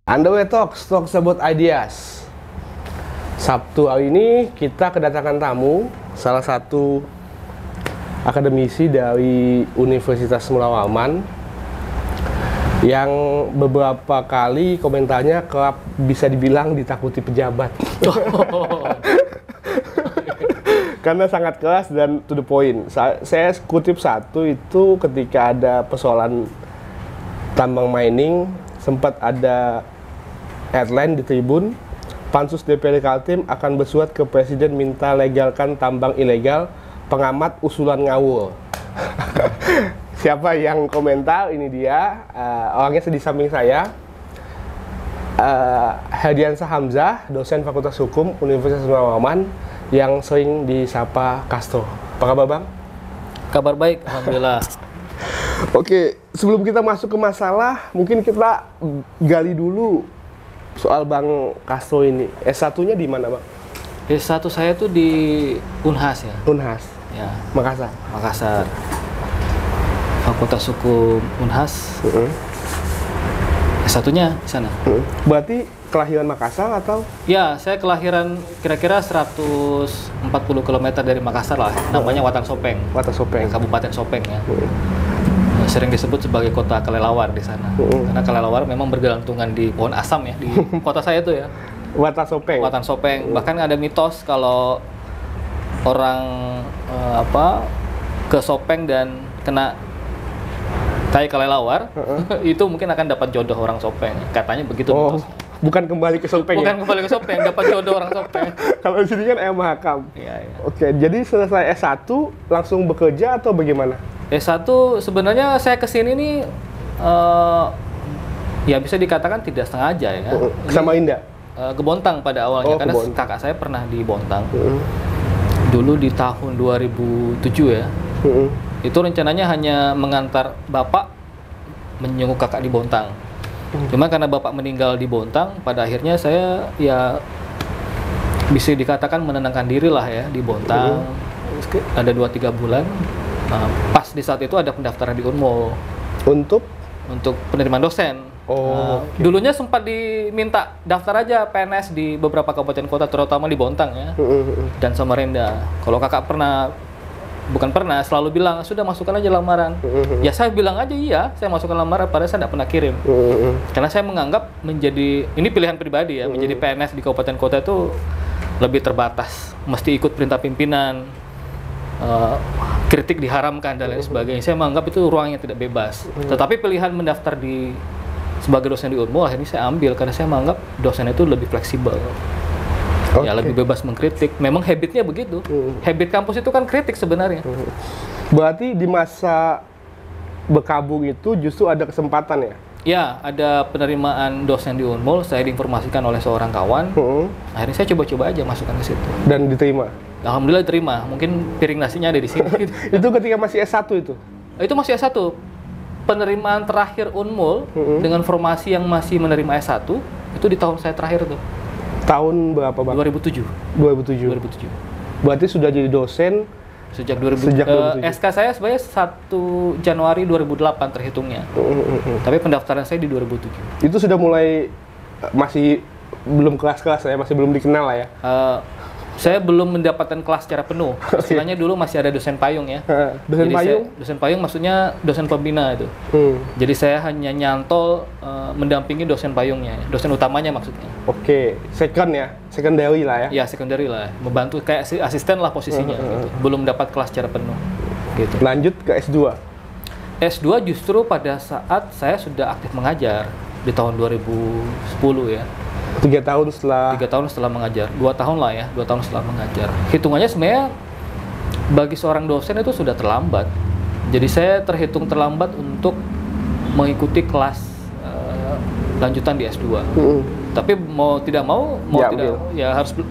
Underway Talks about ideas. Sabtu hari ini kita kedatangan tamu, salah satu akademisi dari Universitas Mula Warman yang beberapa kali komentarnya kerap bisa dibilang ditakuti pejabat. Karena sangat keras dan to the point. Saya kutip satu itu ketika ada persoalan tambang mining, sempat ada headline di Tribun, Pansus DPR Kaltim akan bersurat ke Presiden minta legalkan tambang ilegal, pengamat usulan ngawur. Siapa yang komentar? Ini dia, orangnya di samping saya, Herdiansah Hamzah, dosen Fakultas Hukum Universitas Mula Warman, yang sering disapa Castro. Apa kabar, Bang? Kabar baik, alhamdulillah. Oke, sebelum kita masuk ke masalah, mungkin kita gali dulu soal Bang Castro ini. S1-nya di mana, Bang? S1 saya tuh di Unhas ya. Unhas. Ya. Makassar. Makassar. Fakultas Hukum Unhas. S1-nya di sana. Berarti kelahiran Makassar atau? Ya, saya kelahiran kira-kira 140 km dari Makassar lah. Namanya Watan Sopeng. Watan Sopeng. Kabupaten Sopeng ya. Sering disebut sebagai kota kelelawar di sana. Karena kelelawar memang bergelantungan di pohon asam ya di kota saya itu ya. Watan Sopeng. Watan Sopeng. Bahkan ada mitos kalau orang ke Sopeng dan kena tai kelelawar, itu mungkin akan dapat jodoh orang Sopeng. Katanya begitu mitos. Bukan kembali ke Sopeng. Bukan kembali ke Sopeng, dapat jodoh orang Sopeng. Kalau di sini kan ayam mahakam. Iya. Oke, jadi selesai S1 langsung bekerja atau bagaimana? S1 sebenarnya saya kesini nih ya bisa dikatakan tidak sengaja ya. Sama Indah? Ke Bontang pada awalnya, karena kakak saya pernah di Bontang. Dulu di tahun 2007 ya. Itu rencananya hanya mengantar bapak menjenguk kakak di Bontang. Cuma karena bapak meninggal di Bontang, pada akhirnya saya ya bisa dikatakan menenangkan diri lah ya di Bontang. Ada 2-3 bulan. Nah, pas di saat itu ada pendaftaran di Unmul untuk penerimaan dosen. Dulunya sempat diminta daftar aja PNS di beberapa kabupaten kota, terutama di Bontang ya, dan Samarinda. Kalau kakak selalu bilang sudah masukkan aja lamaran. Ya saya bilang aja iya, saya masukkan lamaran, padahal saya tidak pernah kirim. Karena saya menganggap ini pilihan pribadi ya, menjadi PNS di kabupaten kota itu lebih terbatas, mesti ikut perintah pimpinan. Kritik diharamkan dan lain sebagainya. Saya menganggap itu ruangnya tidak bebas. Tetapi pilihan mendaftar sebagai dosen di Unmul akhirnya saya ambil karena saya menganggap dosen itu lebih fleksibel. Ya lebih bebas mengkritik. Memang habitnya begitu. Habit kampus itu kan kritik sebenarnya. Berarti di masa berkabung itu justru ada kesempatan ya? Ya, ada penerimaan dosen di Unmul, saya diinformasikan oleh seorang kawan. Akhirnya saya coba-coba aja masukkan ke situ. Dan diterima? Alhamdulillah diterima. Mungkin piring nasinya ada di sini. Itu ketika masih S1 itu? Itu masih S1. Penerimaan terakhir Unmul dengan formasi yang masih menerima S1 itu di tahun saya terakhir tuh. Tahun berapa, Bang? 2007. 2007. Berarti sudah jadi dosen sejak 2007. SK saya sebenarnya 1 Januari 2008 terhitungnya. Tapi pendaftaran saya di 2007. Itu sudah mulai masih belum kelas-kelas ya, masih belum dikenal lah ya. Saya belum mendapatkan kelas secara penuh. Istilahnya dulu masih ada dosen payung ya. Dosen payung? Dosen payung maksudnya dosen pembina itu. Jadi saya hanya nyantol mendampingi dosen payungnya, dosen utamanya maksudnya. Oke, second ya, secondary lah ya. Ya, secondary lah, membantu kayak asisten lah posisinya. Gitu. Belum dapat kelas secara penuh. Gitu. Lanjut ke S2. S2 justru pada saat saya sudah aktif mengajar di tahun 2010 ya. 3 tahun setelah 3 tahun setelah mengajar, 2 tahun lah ya, 2 tahun setelah mengajar. Hitungannya sebenarnya bagi seorang dosen itu sudah terlambat. Jadi saya terhitung terlambat untuk mengikuti kelas lanjutan di S2. Tapi mau tidak mau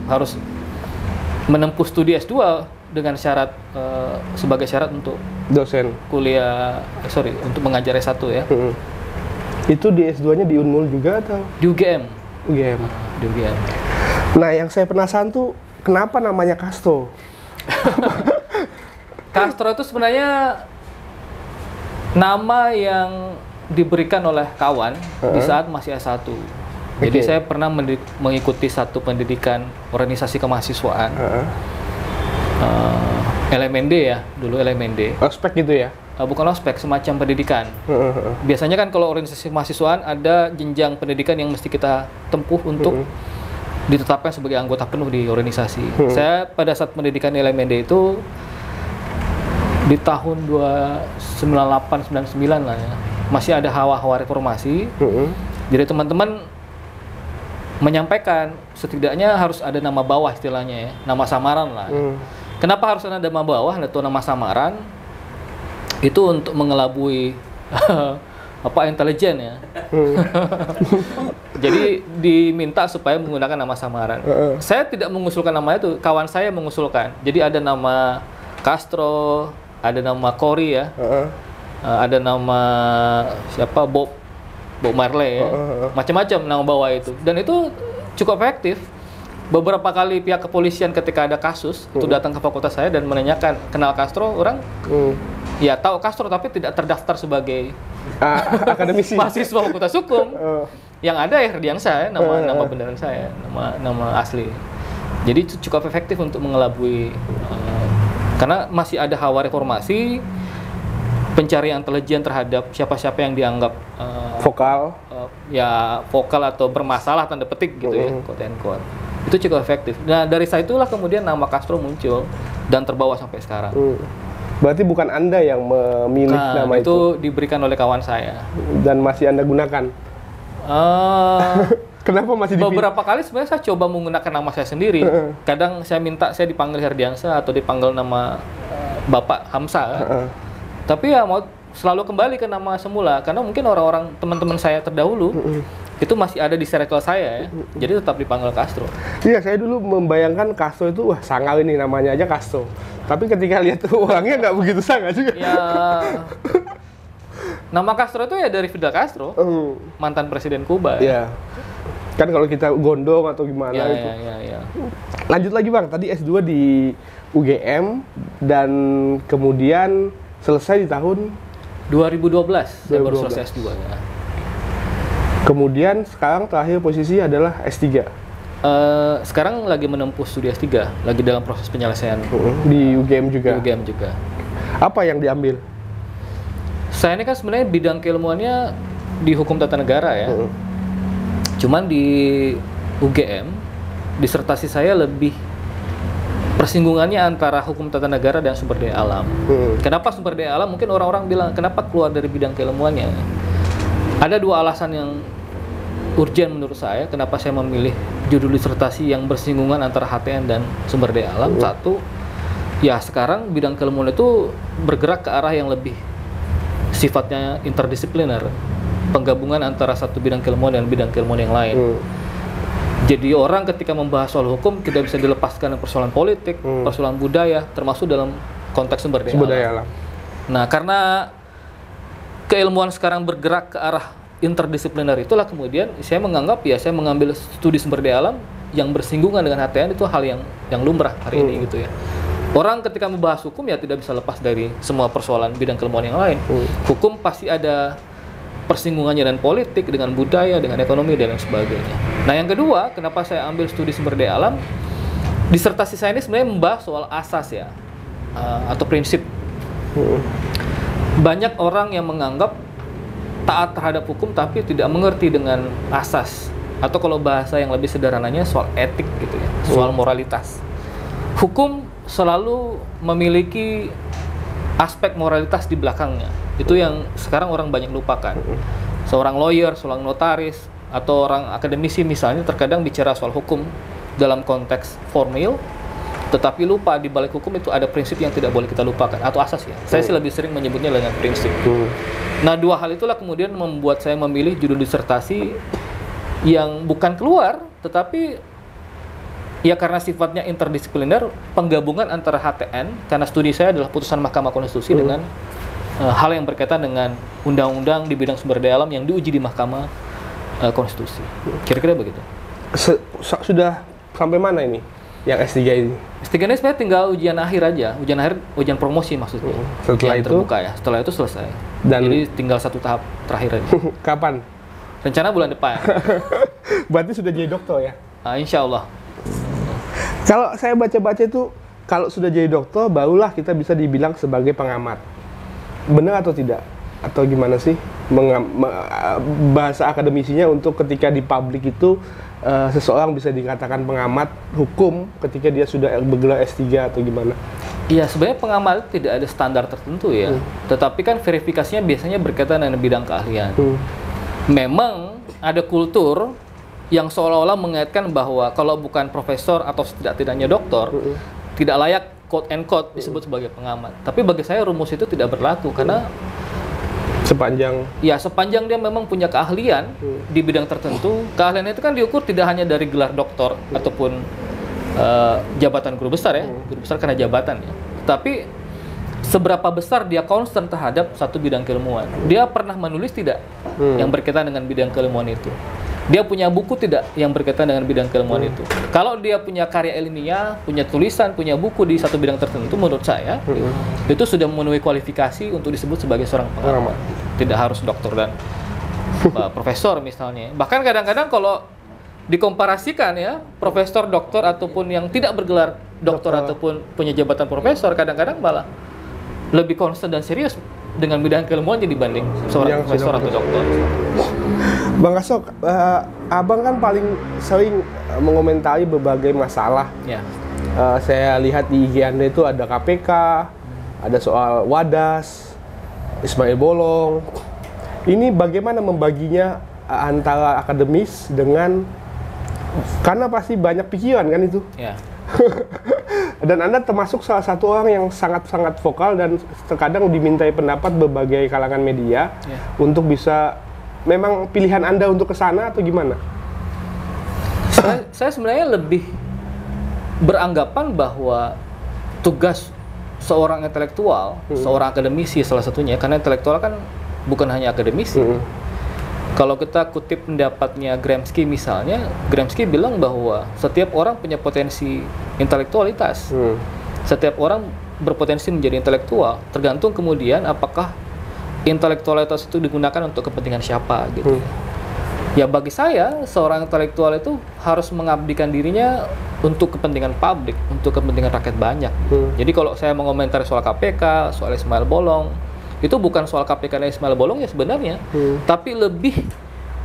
harus menempuh studi S2 dengan syarat sebagai syarat untuk dosen untuk mengajar S1 ya. Itu di S2-nya di Unmul juga atau di UGM? UGM. Di UGM. Nah, yang saya penasaran tuh kenapa namanya Castro? Castro itu sebenarnya nama yang diberikan oleh kawan di saat masih S1. Jadi saya pernah mengikuti satu pendidikan organisasi kemahasiswaan. LMND ya, dulu LMND. Ospek gitu ya? Bukan ospek, semacam pendidikan. Biasanya kan kalau organisasi kemahasiswaan ada jenjang pendidikan yang mesti kita tempuh untuk ditetapkan sebagai anggota penuh di organisasi. Saya pada saat pendidikan LMND itu di tahun 98-99 lah ya, masih ada hawa-hawa reformasi. Jadi teman-teman menyampaikan setidaknya harus ada nama bawah istilahnya ya, nama samaran lah. Kenapa harus ada nama bawah atau nama samaran? Itu untuk mengelabui intelijen ya. Jadi diminta supaya menggunakan nama samaran. Saya tidak mengusulkan nama itu, kawan saya mengusulkan. Jadi ada nama Castro, ada nama Cory ya, ada nama siapa Bob Marley ya, macam-macam nama bawah itu. Dan itu cukup efektif. Beberapa kali pihak kepolisian ketika ada kasus itu datang ke fakultas saya dan menanyakan kenal Castro, orang ya tahu Castro tapi tidak terdaftar sebagai akademisi mahasiswa fakultas hukum. Yang ada ya Herdiansyah, nama beneran saya, nama asli. Jadi cukup efektif untuk mengelabui karena masih ada hawa reformasi, pencarian intelijen terhadap siapa-siapa yang dianggap vokal atau bermasalah tanda petik gitu ya, quote and quote. Itu cukup efektif. Nah dari saat itulah kemudian nama Castro muncul dan terbawa sampai sekarang. Berarti bukan Anda yang memilih nama itu? Diberikan oleh kawan saya. Dan masih Anda gunakan? Kenapa masih dipilih? Beberapa kali sebenarnya saya coba menggunakan nama saya sendiri. Kadang saya minta saya dipanggil Herdiansyah atau dipanggil nama Bapak Hamzah. Tapi ya mau selalu kembali ke nama semula karena mungkin orang-orang teman-teman saya terdahulu itu masih ada di circle saya ya. Jadi tetap dipanggil Castro. Iya, saya dulu membayangkan Castro itu wah sangar ini namanya aja Castro. Tapi ketika lihat orangnya nggak begitu sangar juga. Ya. Nama Castro itu ya dari Fidel Castro, mantan presiden Kuba. Iya. Kan kalau kita gondong atau gimana itu. Iya. Lanjut lagi Bang, tadi S2 di UGM dan kemudian selesai di tahun 2012. Saya baru selesai S2 ya. Kemudian sekarang terakhir posisi adalah S3. Sekarang lagi menempuh studi S3, lagi dalam proses penyelesaian. Di UGM juga? Di UGM juga. Apa yang diambil? Saya ini kan sebenarnya bidang keilmuannya di hukum tata negara ya. Cuman di UGM, disertasi saya lebih persinggungannya antara hukum tata negara dan sumber daya alam. Kenapa sumber daya alam? Mungkin orang-orang bilang, kenapa keluar dari bidang keilmuannya? Ada dua alasan yang urgen menurut saya, kenapa saya memilih judul disertasi yang bersinggungan antara HTN dan sumber daya alam. Satu, ya sekarang bidang keilmuan itu bergerak ke arah yang lebih sifatnya interdisipliner, penggabungan antara satu bidang keilmuan dan bidang keilmuan yang lain. Jadi orang ketika membahas soal hukum tidak bisa dilepaskan dari persoalan politik, persoalan budaya, termasuk dalam konteks sumber daya alam. Nah, karena keilmuan sekarang bergerak ke arah interdisipliner, itulah kemudian saya menganggap ya saya mengambil studi sumber daya alam yang bersinggungan dengan HTN itu hal yang lumrah hari ini gitu ya. Orang ketika membahas hukum ya tidak bisa lepas dari semua persoalan bidang keilmuan yang lain. Hukum pasti ada persinggungannya dengan politik, dengan budaya, dengan ekonomi dan lain sebagainya. Nah yang kedua, kenapa saya ambil studi sumber daya alam? Disertasi saya ini sebenarnya membahas soal asas ya, atau prinsip. Banyak orang yang menganggap taat terhadap hukum tapi tidak mengerti dengan asas, atau kalau bahasa yang lebih sederhananya soal etik gitu ya, soal moralitas. Hukum selalu memiliki aspek moralitas di belakangnya. Itu yang sekarang orang banyak lupakan. Seorang lawyer, seorang notaris, atau orang akademisi misalnya terkadang bicara soal hukum dalam konteks formal, tetapi lupa di balik hukum itu ada prinsip yang tidak boleh kita lupakan, atau asas ya. Saya sih lebih sering menyebutnya dengan prinsip. Nah, dua hal itulah kemudian membuat saya memilih judul disertasi yang bukan keluar, tetapi ya karena sifatnya interdisipliner, penggabungan antara HTN, karena studi saya adalah putusan Mahkamah Konstitusi dengan hal yang berkaitan dengan undang-undang di bidang sumber daya alam yang diuji di Mahkamah Konstitusi. Kira-kira begitu. Sudah sampai mana ini yang S3 ini? S3 ini sebenarnya tinggal ujian akhir aja, ujian promosi maksudnya. Setelah ujian itu terbuka ya, setelah itu selesai. Dan jadi tinggal satu tahap terakhir aja. Kapan? Rencana bulan depan. Berarti sudah jadi dokter ya? Insya Allah. Kalau saya baca-baca itu, kalau sudah jadi dokter, barulah kita bisa dibilang sebagai pengamat. Benar atau tidak? Atau gimana sih bahasa akademisinya untuk ketika di publik itu seseorang bisa dikatakan pengamat hukum ketika dia sudah bergelar S3 atau gimana? Iya, sebenarnya pengamat itu tidak ada standar tertentu ya. Tetapi kan verifikasinya biasanya berkaitan dengan bidang keahlian. Memang ada kultur yang seolah-olah mengaitkan bahwa kalau bukan profesor atau setidak-tidaknya doktor, tidak layak quote and quote disebut sebagai pengamat. Tapi bagi saya rumus itu tidak berlaku karena sepanjang dia memang punya keahlian di bidang tertentu, keahlian itu kan diukur tidak hanya dari gelar doktor ataupun jabatan guru besar ya, guru besar karena jabatan ya. Tapi seberapa besar dia concern terhadap satu bidang keilmuan. Dia pernah menulis tidak yang berkaitan dengan bidang keilmuan itu. Dia punya buku tidak yang berkaitan dengan bidang keilmuan itu. Kalau dia punya karya ilmiah, punya tulisan, punya buku di satu bidang tertentu, menurut saya itu sudah memenuhi kualifikasi untuk disebut sebagai seorang pengamat. Tidak harus dokter dan profesor misalnya. Bahkan kadang-kadang kalau dikomparasikan ya, profesor, dokter ataupun yang tidak bergelar dokter ataupun punya jabatan profesor, kadang-kadang malah lebih concern dan serius dengan bidang keilmuan dibanding seorang profesor atau dokter. Bang Asok, abang kan paling sering mengomentari berbagai masalah. Ya. Saya lihat di IG Anda itu ada KPK, ada soal Wadas, Ismail Bolong. Ini bagaimana membaginya antara akademis dengan, karena pasti banyak pikiran kan itu. Ya. Dan Anda termasuk salah satu orang yang sangat-sangat vokal dan terkadang dimintai pendapat berbagai kalangan media untuk bisa, memang pilihan Anda untuk ke sana atau gimana? Saya sebenarnya lebih beranggapan bahwa tugas seorang intelektual, seorang akademisi salah satunya, karena intelektual kan bukan hanya akademisi. Kalau kita kutip pendapatnya Gramsci misalnya, Gramsci bilang bahwa setiap orang punya potensi intelektualitas. Setiap orang berpotensi menjadi intelektual, tergantung kemudian apakah intelektualitas itu digunakan untuk kepentingan siapa gitu. Ya bagi saya, seorang intelektual itu harus mengabdikan dirinya untuk kepentingan publik, untuk kepentingan rakyat banyak. Jadi kalau saya mengomentari soal KPK, soal Ismail Bolong, itu bukan soal KPK dan Ismail Bolong ya sebenarnya, tapi lebih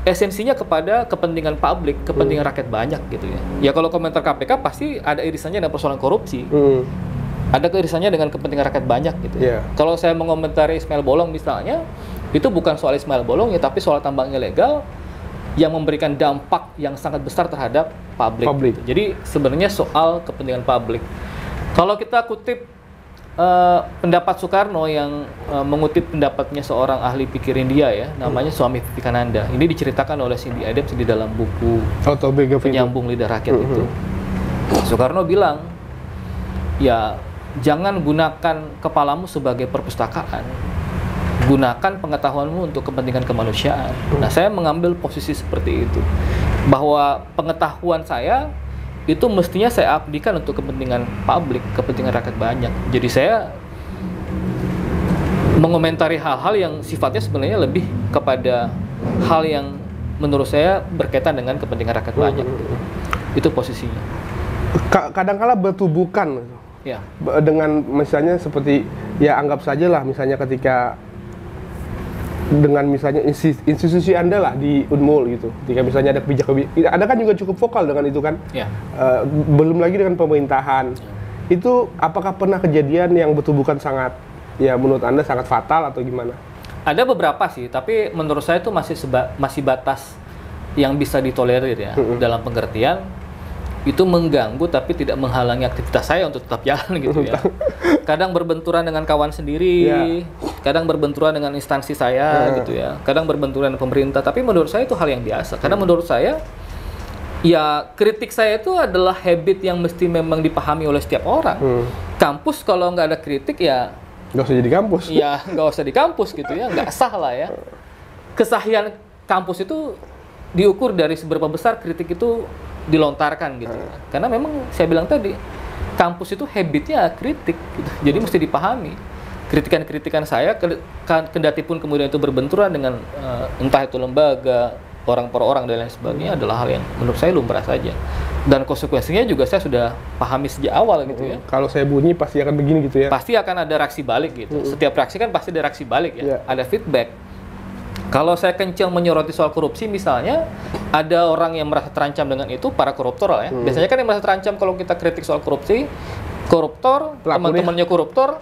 esensinya kepada kepentingan publik, kepentingan rakyat banyak gitu ya. Ya kalau komentar KPK pasti ada irisannya dengan persoalan korupsi, ada irisannya dengan kepentingan rakyat banyak gitu. Kalau saya mengomentari Ismail Bolong misalnya, itu bukan soal Ismail Bolong ya, tapi soal tambang ilegal yang memberikan dampak yang sangat besar terhadap publik. Gitu. Jadi sebenarnya soal kepentingan publik. Kalau kita kutip pendapat Soekarno yang mengutip pendapatnya seorang ahli pikir India ya, namanya Swami Vivekananda. Ini diceritakan oleh Cindy Adams di dalam buku Penyambung Lidah Rakyat itu. Soekarno bilang, ya jangan gunakan kepalamu sebagai perpustakaan, gunakan pengetahuanmu untuk kepentingan kemanusiaan. Nah, saya mengambil posisi seperti itu, bahwa pengetahuan saya itu mestinya saya abdikan untuk kepentingan publik, kepentingan rakyat banyak. Jadi saya mengomentari hal-hal yang sifatnya sebenarnya lebih kepada hal yang menurut saya berkaitan dengan kepentingan rakyat banyak. Itu posisinya. Kadang-kala bertubuhkan dengan misalnya seperti, ya anggap saja lah misalnya ketika dengan misalnya institusi Anda lah di Unmul gitu, ketika misalnya ada kebijakan, Anda kan juga cukup vokal dengan itu kan, belum lagi dengan pemerintahan, itu apakah pernah kejadian yang bertubuhkan sangat, ya menurut Anda sangat fatal atau gimana? Ada beberapa sih, tapi menurut saya itu masih batas yang bisa ditolerir ya, dalam pengertian itu mengganggu tapi tidak menghalangi aktivitas saya untuk tetap jalan gitu ya. Kadang berbenturan dengan kawan sendiri, kadang berbenturan dengan instansi saya gitu ya, kadang berbenturan dengan pemerintah, tapi menurut saya itu hal yang biasa. Karena menurut saya, ya kritik saya itu adalah habit yang mesti memang dipahami oleh setiap orang. Kampus kalau nggak ada kritik ya nggak usah jadi kampus. Ya nggak usah di kampus gitu ya, nggak sah lah ya. Kesahian kampus itu diukur dari seberapa besar kritik itu dilontarkan gitu. Karena memang saya bilang tadi, kampus itu habitnya kritik gitu. Jadi mesti dipahami. Kritikan-kritikan saya kendati pun kemudian itu berbenturan dengan entah itu lembaga, orang per orang dan lain sebagainya adalah hal yang menurut saya lumrah saja. Dan konsekuensinya juga saya sudah pahami sejak awal gitu ya. Kalau saya bunyi pasti akan begini gitu ya. Pasti akan ada reaksi balik gitu. Setiap reaksi kan pasti ada reaksi balik ya. Ada feedback. Kalau saya kencang menyoroti soal korupsi misalnya, ada orang yang merasa terancam dengan itu, para koruptor lah ya. Biasanya kan yang merasa terancam kalau kita kritik soal korupsi, koruptor, teman-temannya koruptor,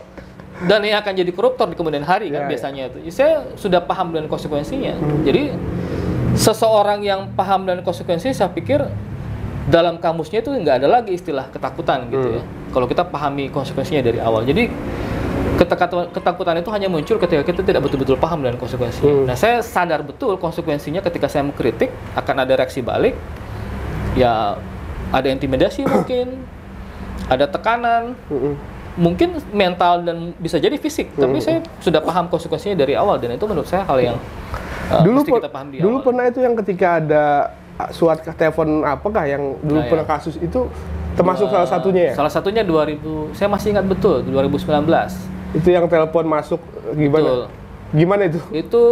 dan yang akan jadi koruptor di kemudian hari kan biasanya itu. Saya sudah paham dengan konsekuensinya. Jadi seseorang yang paham dan konsekuensi, saya pikir dalam kamusnya itu nggak ada lagi istilah ketakutan gitu ya. Kalau kita pahami konsekuensinya dari awal. Jadi ketakutan itu hanya muncul ketika kita tidak betul-betul paham dengan konsekuensinya. Nah, saya sadar betul konsekuensinya ketika saya mengkritik akan ada reaksi balik. Ya, ada intimidasi mungkin, ada tekanan, mungkin mental dan bisa jadi fisik. Tapi saya sudah paham konsekuensinya dari awal dan itu menurut saya hal yang mesti kita paham di awal. Dulu pernah itu yang ketika ada surat telepon apakah yang dulu pernah kasus itu termasuk salah satunya ya? Salah satunya 2000, saya masih ingat betul 2019. Itu yang telepon masuk gimana? Betul. Gimana itu? Itu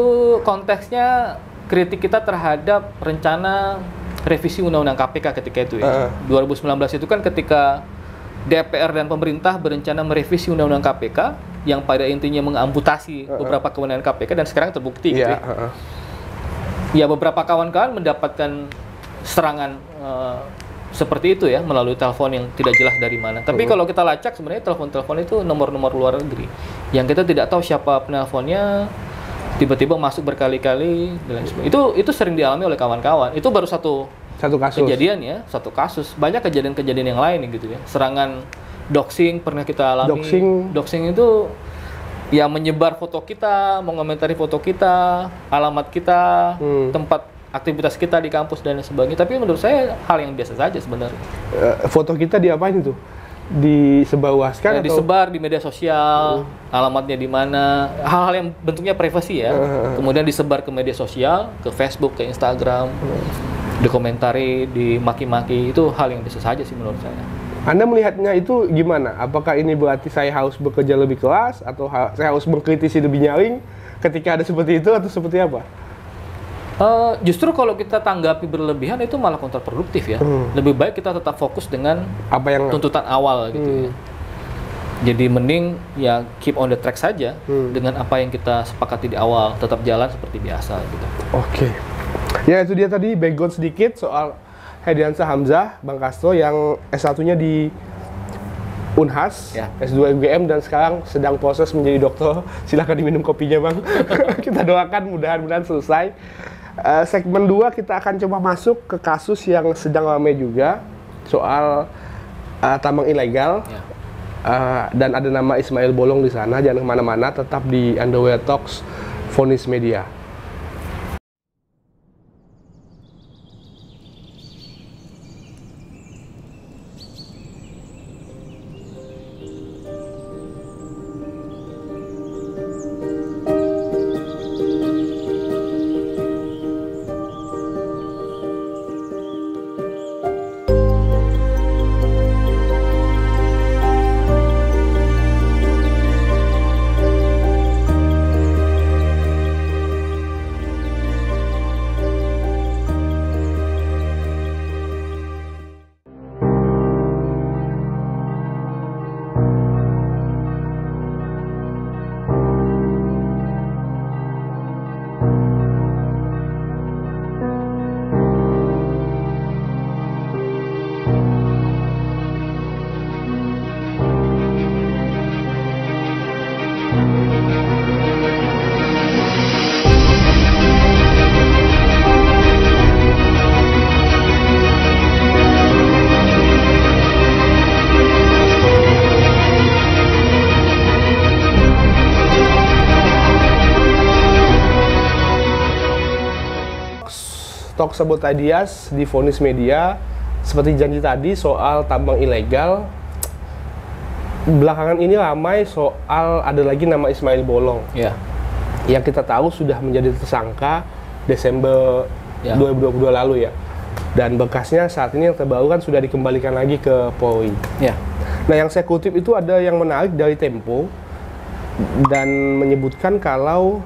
konteksnya kritik kita terhadap rencana revisi Undang-Undang KPK ketika itu ya. 2019 itu kan ketika DPR dan pemerintah berencana merevisi Undang-Undang KPK yang pada intinya mengamputasi beberapa kewenangan KPK dan sekarang terbukti gitu ya. Ya beberapa kawan-kawan mendapatkan serangan seperti itu ya melalui telepon yang tidak jelas dari mana. Tapi kalau kita lacak sebenarnya telepon-telepon itu nomor-nomor luar negeri yang kita tidak tahu siapa penelponnya, tiba-tiba masuk berkali-kali dan lain sebagainya. Itu sering dialami oleh kawan-kawan. Itu baru satu kasus. Kejadian ya, satu kasus. Banyak kejadian-kejadian yang lain gitu ya. Serangan doxing pernah kita alami. Doxing itu ya menyebar foto kita, mengomentari foto kita, alamat kita, tempat aktivitas kita di kampus dan sebagainya. Tapi menurut saya hal yang biasa saja sebenarnya. Foto kita diapain itu? Disebarluaskan atau? Disebar di media sosial, alamatnya di mana, hal-hal yang bentuknya privasi ya. Kemudian disebar ke media sosial, ke Facebook, ke Instagram, dikomentari, dimaki-maki, itu hal yang biasa saja sih menurut saya. Anda melihatnya itu gimana? Apakah ini berarti saya harus bekerja lebih keras atau saya harus mengkritisi lebih nyaring ketika ada seperti itu atau seperti apa? Justru kalau kita tanggapi berlebihan itu malah kontraproduktif ya. Lebih baik kita tetap fokus dengan apa yang tuntutan awal gitu ya. Jadi mending ya keep on the track saja dengan apa yang kita sepakati di awal, tetap jalan seperti biasa gitu. Oke. Ya itu dia tadi background sedikit soal Hediansyah Hamzah, Bang Castro yang S1-nya di Unhas, S2 UGM dan sekarang sedang proses menjadi dokter. Silahkan diminum kopinya Bang. Kita doakan mudah-mudahan selesai. Segmen 2 kita akan coba masuk ke kasus yang sedang ramai juga soal tambang ilegal. Dan ada nama Ismail Bolong di sana. Jangan kemana-mana, tetap di Underwear Talks Phonis Media. Talk About Ideas di Phonis Media. Seperti janji tadi soal tambang ilegal, belakangan ini ramai soal ada lagi nama Ismail Bolong yang kita tahu sudah menjadi tersangka Desember 2022 lalu ya, dan berkasnya saat ini yang terbaru kan sudah dikembalikan lagi ke Polri. Nah yang saya kutip itu ada yang menarik dari Tempo dan menyebutkan kalau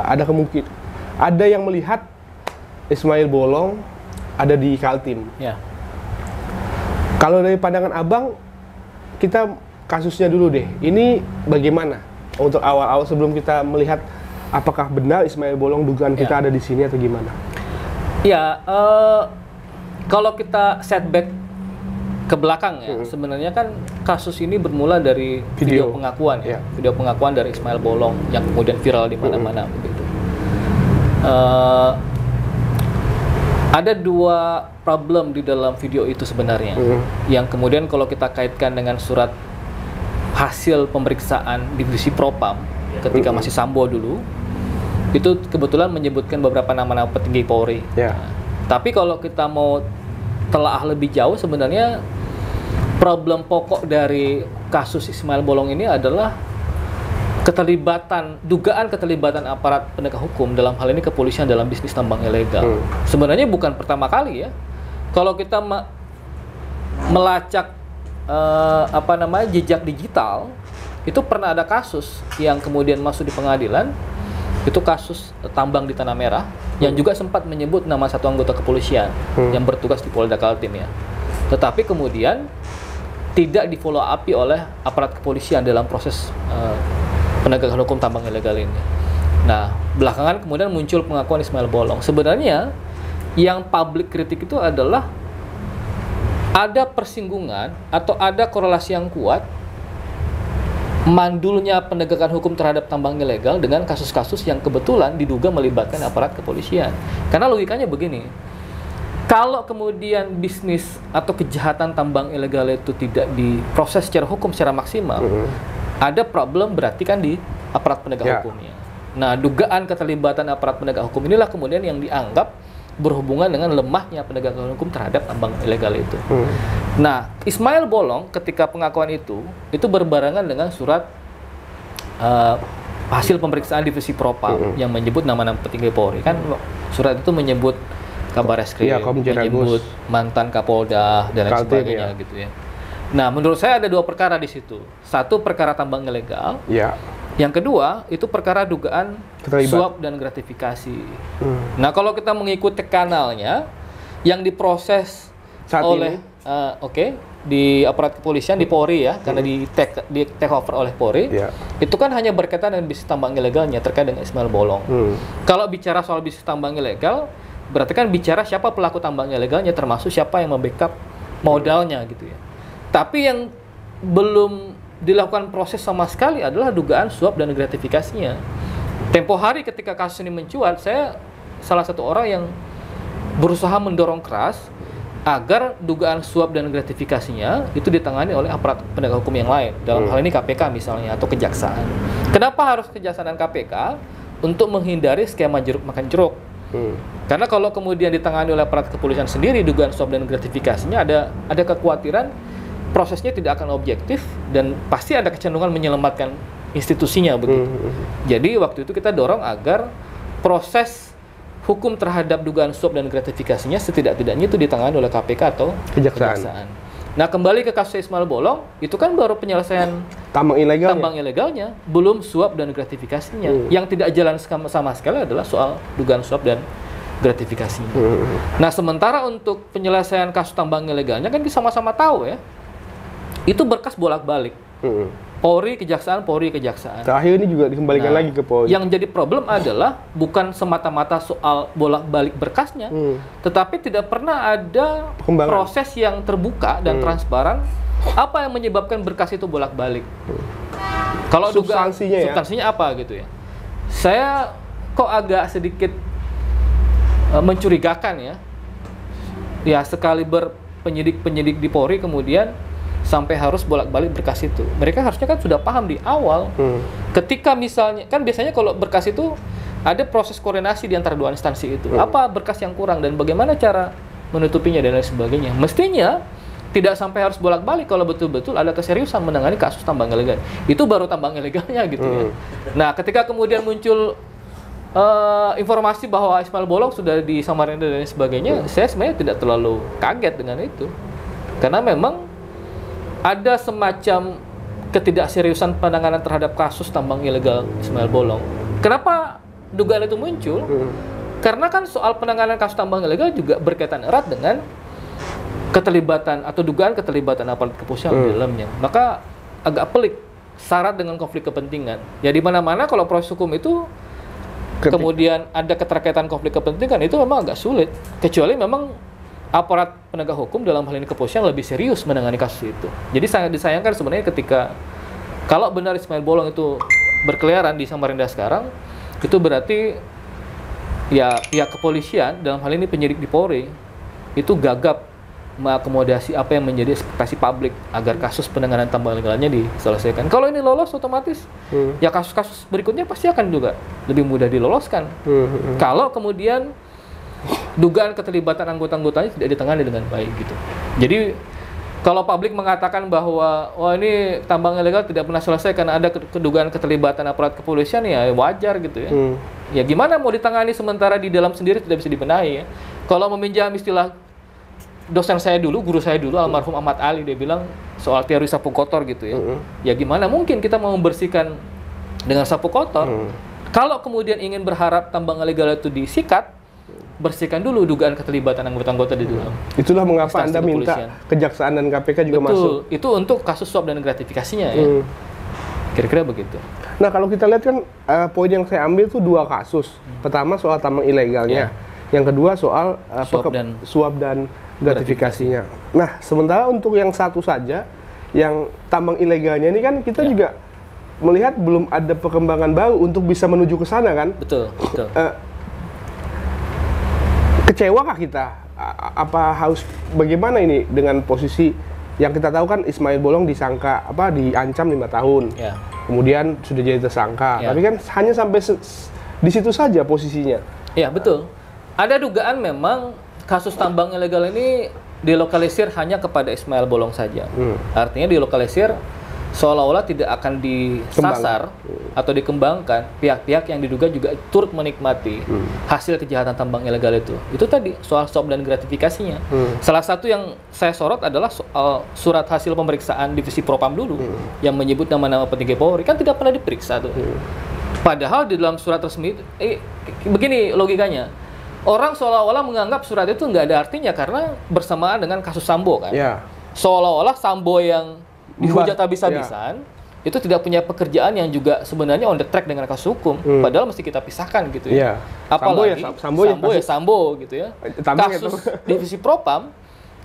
ada Ada yang melihat Ismail Bolong ada di Kaltim. Ya. Kalau dari pandangan Abang, kita kasusnya dulu deh. Ini bagaimana untuk awal-awal sebelum kita melihat apakah benar Ismail Bolong dugaan kita ada di sini atau gimana? Ya, kalau kita setback ke belakang ya, sebenarnya kan kasus ini bermula dari video pengakuan ya, video pengakuan dari Ismail Bolong yang kemudian viral di mana-mana begitu. Ada dua problem di dalam video itu sebenarnya, yang kemudian kalau kita kaitkan dengan surat hasil pemeriksaan divisi Propam ketika masih Sambo dulu, itu kebetulan menyebutkan beberapa nama-nama petinggi Polri. Nah, tapi kalau kita mau telaah lebih jauh, sebenarnya problem pokok dari kasus Ismail Bolong ini adalah dugaan keterlibatan aparat penegak hukum, dalam hal ini kepolisian, dalam bisnis tambang ilegal. Sebenarnya bukan pertama kali ya. Kalau kita melacak jejak digital, itu pernah ada kasus yang kemudian masuk di pengadilan. Itu kasus tambang di Tanah Merah yang juga sempat menyebut nama satu anggota kepolisian yang bertugas di Polda Kaltim ya. Tetapi kemudian tidak di follow up oleh aparat kepolisian dalam proses penegakan hukum tambang ilegal ini. Nah, belakangan kemudian muncul pengakuan Ismail Bolong. Sebenarnya yang publik kritik itu adalah ada persinggungan atau ada korelasi yang kuat mandulnya penegakan hukum terhadap tambang ilegal dengan kasus-kasus yang kebetulan diduga melibatkan aparat kepolisian. Karena logikanya begini, kalau kemudian bisnis atau kejahatan tambang ilegal itu tidak diproses secara hukum secara maksimal, ada problem berarti kan di aparat penegak hukumnya. Nah, dugaan keterlibatan aparat penegak hukum inilah kemudian yang dianggap berhubungan dengan lemahnya penegakan hukum terhadap tambang ilegal itu. Nah, Ismail Bolong ketika pengakuan itu berbarengan dengan surat hasil pemeriksaan divisi Propam yang menyebut nama-nama petinggi Polri. Kan surat itu menyebut Kabar Eskrim, menyebut mantan Kapolda dan lain sebagainya gitu ya. Nah, menurut saya ada dua perkara di situ. Satu, perkara tambang ilegal. Yang kedua, itu perkara dugaan suap dan gratifikasi. Nah, kalau kita mengikuti kanalnya, yang diproses saat oleh di aparat kepolisian, di Polri ya, karena di take over oleh Polri, itu kan hanya berkaitan dengan bisnis tambang ilegalnya terkait dengan Ismail Bolong. Kalau bicara soal bisnis tambang ilegal, berarti kan bicara siapa pelaku tambang ilegalnya, termasuk siapa yang membackup modalnya gitu ya. Tapi yang belum dilakukan proses sama sekali adalah dugaan suap dan gratifikasinya. Tempo hari ketika kasus ini mencuat, saya salah satu orang yang berusaha mendorong keras agar dugaan suap dan gratifikasinya itu ditangani oleh aparat penegak hukum yang lain. Dalam hal ini KPK misalnya, atau kejaksaan. Kenapa harus kejaksaan dan KPK? Untuk menghindari skema jeruk makan jeruk. Karena kalau kemudian ditangani oleh aparat kepolisian sendiri, dugaan suap dan gratifikasinya ada kekhawatiran prosesnya tidak akan objektif dan pasti ada kecenderungan menyelamatkan institusinya begitu. Jadi waktu itu kita dorong agar proses hukum terhadap dugaan suap dan gratifikasinya setidak-tidaknya itu ditangani oleh KPK atau kejaksaan. Nah, kembali ke kasus Ismail Bolong, itu kan baru penyelesaian tambang ilegalnya, belum suap dan gratifikasinya. Yang tidak jalan sama sekali adalah soal dugaan suap dan gratifikasinya. Nah, sementara untuk penyelesaian kasus tambang ilegalnya kan kita sama-sama tahu ya, itu berkas bolak-balik. Polri, kejaksaan, Polri, kejaksaan. Terakhir ini juga dikembalikan lagi ke Polri. Yang jadi problem adalah bukan semata-mata soal bolak-balik berkasnya, tetapi tidak pernah ada proses yang terbuka dan transparan apa yang menyebabkan berkas itu bolak-balik. Kalau substansinya apa gitu ya. Saya kok agak sedikit mencurigakan ya. Ya, sekaliber penyidik-penyidik di Polri kemudian sampai harus bolak-balik berkas itu. Mereka harusnya kan sudah paham di awal. Ketika misalnya, kan biasanya kalau berkas itu ada proses koordinasi di antara dua instansi itu. Apa berkas yang kurang dan bagaimana cara menutupinya dan lain sebagainya. Mestinya tidak sampai harus bolak-balik kalau betul-betul ada keseriusan menangani kasus tambang ilegal. Itu baru tambang ilegalnya gitu ya. Nah, ketika kemudian muncul informasi bahwa Ismail Bolong sudah di Samarinda dan lain sebagainya, saya sebenarnya tidak terlalu kaget dengan itu. Karena memang ada semacam ketidakseriusan penanganan terhadap kasus tambang ilegal Ismail Bolong. Kenapa dugaan itu muncul? Karena kan soal penanganan kasus tambang ilegal juga berkaitan erat dengan keterlibatan atau dugaan keterlibatan aparat kepolisian di dalamnya. Maka agak pelik syarat dengan konflik kepentingan. Ya di mana-mana kalau proses hukum itu kemudian ada keterkaitan konflik kepentingan itu memang agak sulit. Kecuali memang aparat penegak hukum dalam hal ini kepolisian lebih serius menangani kasus itu. Jadi sangat disayangkan sebenarnya ketika kalau benar Ismail Bolong itu berkeliaran di Samarinda sekarang, itu berarti ya pihak kepolisian dalam hal ini penyidik di Polri itu gagap mengakomodasi apa yang menjadi ekspektasi publik agar kasus penanganan tambang ilegalnya diselesaikan. Kalau ini lolos otomatis ya kasus-kasus berikutnya pasti akan juga lebih mudah diloloskan. Kalau kemudian dugaan keterlibatan anggota-anggotanya tidak ditangani dengan baik gitu. Jadi kalau publik mengatakan bahwa ini tambang ilegal tidak pernah selesai karena ada kedugaan keterlibatan aparat kepolisian, ya wajar gitu ya. Ya gimana mau ditangani sementara di dalam sendiri tidak bisa dibenahi ya. Kalau meminjam istilah dosen saya dulu, guru saya dulu, almarhum Ahmad Ali, dia bilang soal teori sapu kotor gitu ya. Ya gimana mungkin kita mau membersihkan dengan sapu kotor? Kalau kemudian ingin berharap tambang ilegal itu disikat, bersihkan dulu dugaan keterlibatan anggota-anggota di dalam. Itulah mengapa Anda minta Kejaksaan dan KPK juga masuk. Itu untuk kasus suap dan gratifikasinya ya. Kira-kira begitu. Nah kalau kita lihat kan poin yang saya ambil itu 2 kasus. Pertama soal tambang ilegalnya. Yang kedua soal suap dan gratifikasinya. Nah, sementara untuk yang satu saja, yang tambang ilegalnya ini kan kita juga melihat belum ada perkembangan baru untuk bisa menuju ke sana kan? Betul. Kecewakah kita? Apa harus bagaimana ini dengan posisi yang kita tahu kan Ismail Bolong diancam 5 tahun. Kemudian sudah jadi tersangka. Tapi kan hanya sampai di situ saja posisinya. Ya, betul. Ada dugaan memang kasus tambang ilegal ini dilokalisir hanya kepada Ismail Bolong saja. Artinya dilokalisir seolah-olah tidak akan disasar atau dikembangkan pihak-pihak yang diduga juga turut menikmati hasil kejahatan tambang ilegal itu. Itu tadi soal suap dan gratifikasinya. Salah satu yang saya sorot adalah soal surat hasil pemeriksaan Divisi Propam dulu yang menyebut nama-nama petinggi Polri, kan tidak pernah diperiksa tuh. Padahal di dalam surat resmi begini logikanya. Orang seolah-olah menganggap surat itu nggak ada artinya karena bersamaan dengan kasus Sambo kan. Seolah-olah Sambo yang dihujat habis-habisan itu tidak punya pekerjaan yang juga sebenarnya on the track dengan kasus hukum. Padahal mesti kita pisahkan gitu ya. Apalagi Sambo gitu ya. Kasus Divisi Propam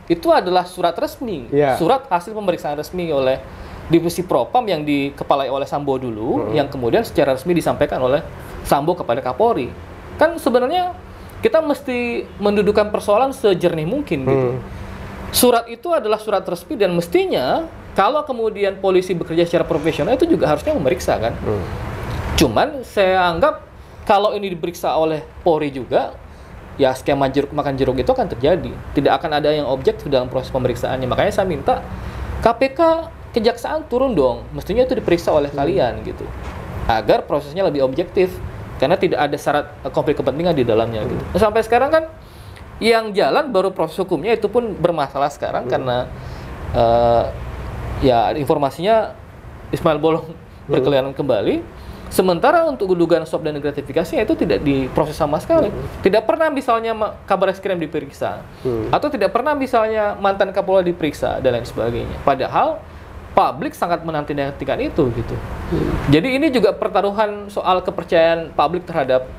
itu adalah surat resmi, surat hasil pemeriksaan resmi oleh Divisi Propam yang dikepalai oleh Sambo dulu, yang kemudian secara resmi disampaikan oleh Sambo kepada Kapolri. Kan sebenarnya kita mesti mendudukan persoalan sejernih mungkin gitu. Surat itu adalah surat resmi dan mestinya kalau kemudian polisi bekerja secara profesional itu juga harusnya memeriksa kan. Cuman saya anggap kalau ini diperiksa oleh Polri juga, ya skema jeruk makan jeruk itu akan terjadi. Tidak akan ada yang objektif dalam proses pemeriksaannya. Makanya saya minta KPK, Kejaksaan turun dong. Mestinya itu diperiksa oleh kalian gitu. Agar prosesnya lebih objektif. Karena tidak ada syarat konflik kepentingan di dalamnya gitu. Sampai sekarang kan yang jalan baru proses hukumnya itu pun bermasalah sekarang karena ya informasinya Ismail Bolong berkeliaran kembali. Sementara untuk dugaan suap dan gratifikasi itu tidak diproses sama sekali. Tidak pernah misalnya Kabareskrim diperiksa atau tidak pernah misalnya mantan Kapolda diperiksa dan lain sebagainya. Padahal publik sangat menanti-nantikan itu gitu. Jadi ini juga pertaruhan soal kepercayaan publik terhadap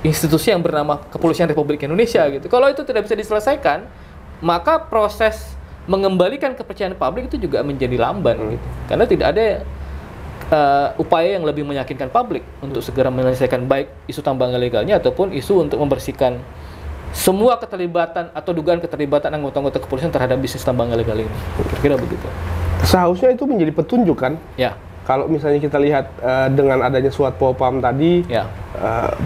institusi yang bernama Kepolisian Republik Indonesia gitu. Kalau itu tidak bisa diselesaikan, maka proses mengembalikan kepercayaan publik itu juga menjadi lamban gitu. Karena tidak ada upaya yang lebih meyakinkan publik untuk segera menyelesaikan baik isu tambang ilegalnya ataupun isu untuk membersihkan semua keterlibatan atau dugaan keterlibatan anggota-anggota kepolisian terhadap bisnis tambang ilegal ini. Kira-kira begitu. Seharusnya itu menjadi petunjuk kan? Kalau misalnya kita lihat dengan adanya surat Propam tadi,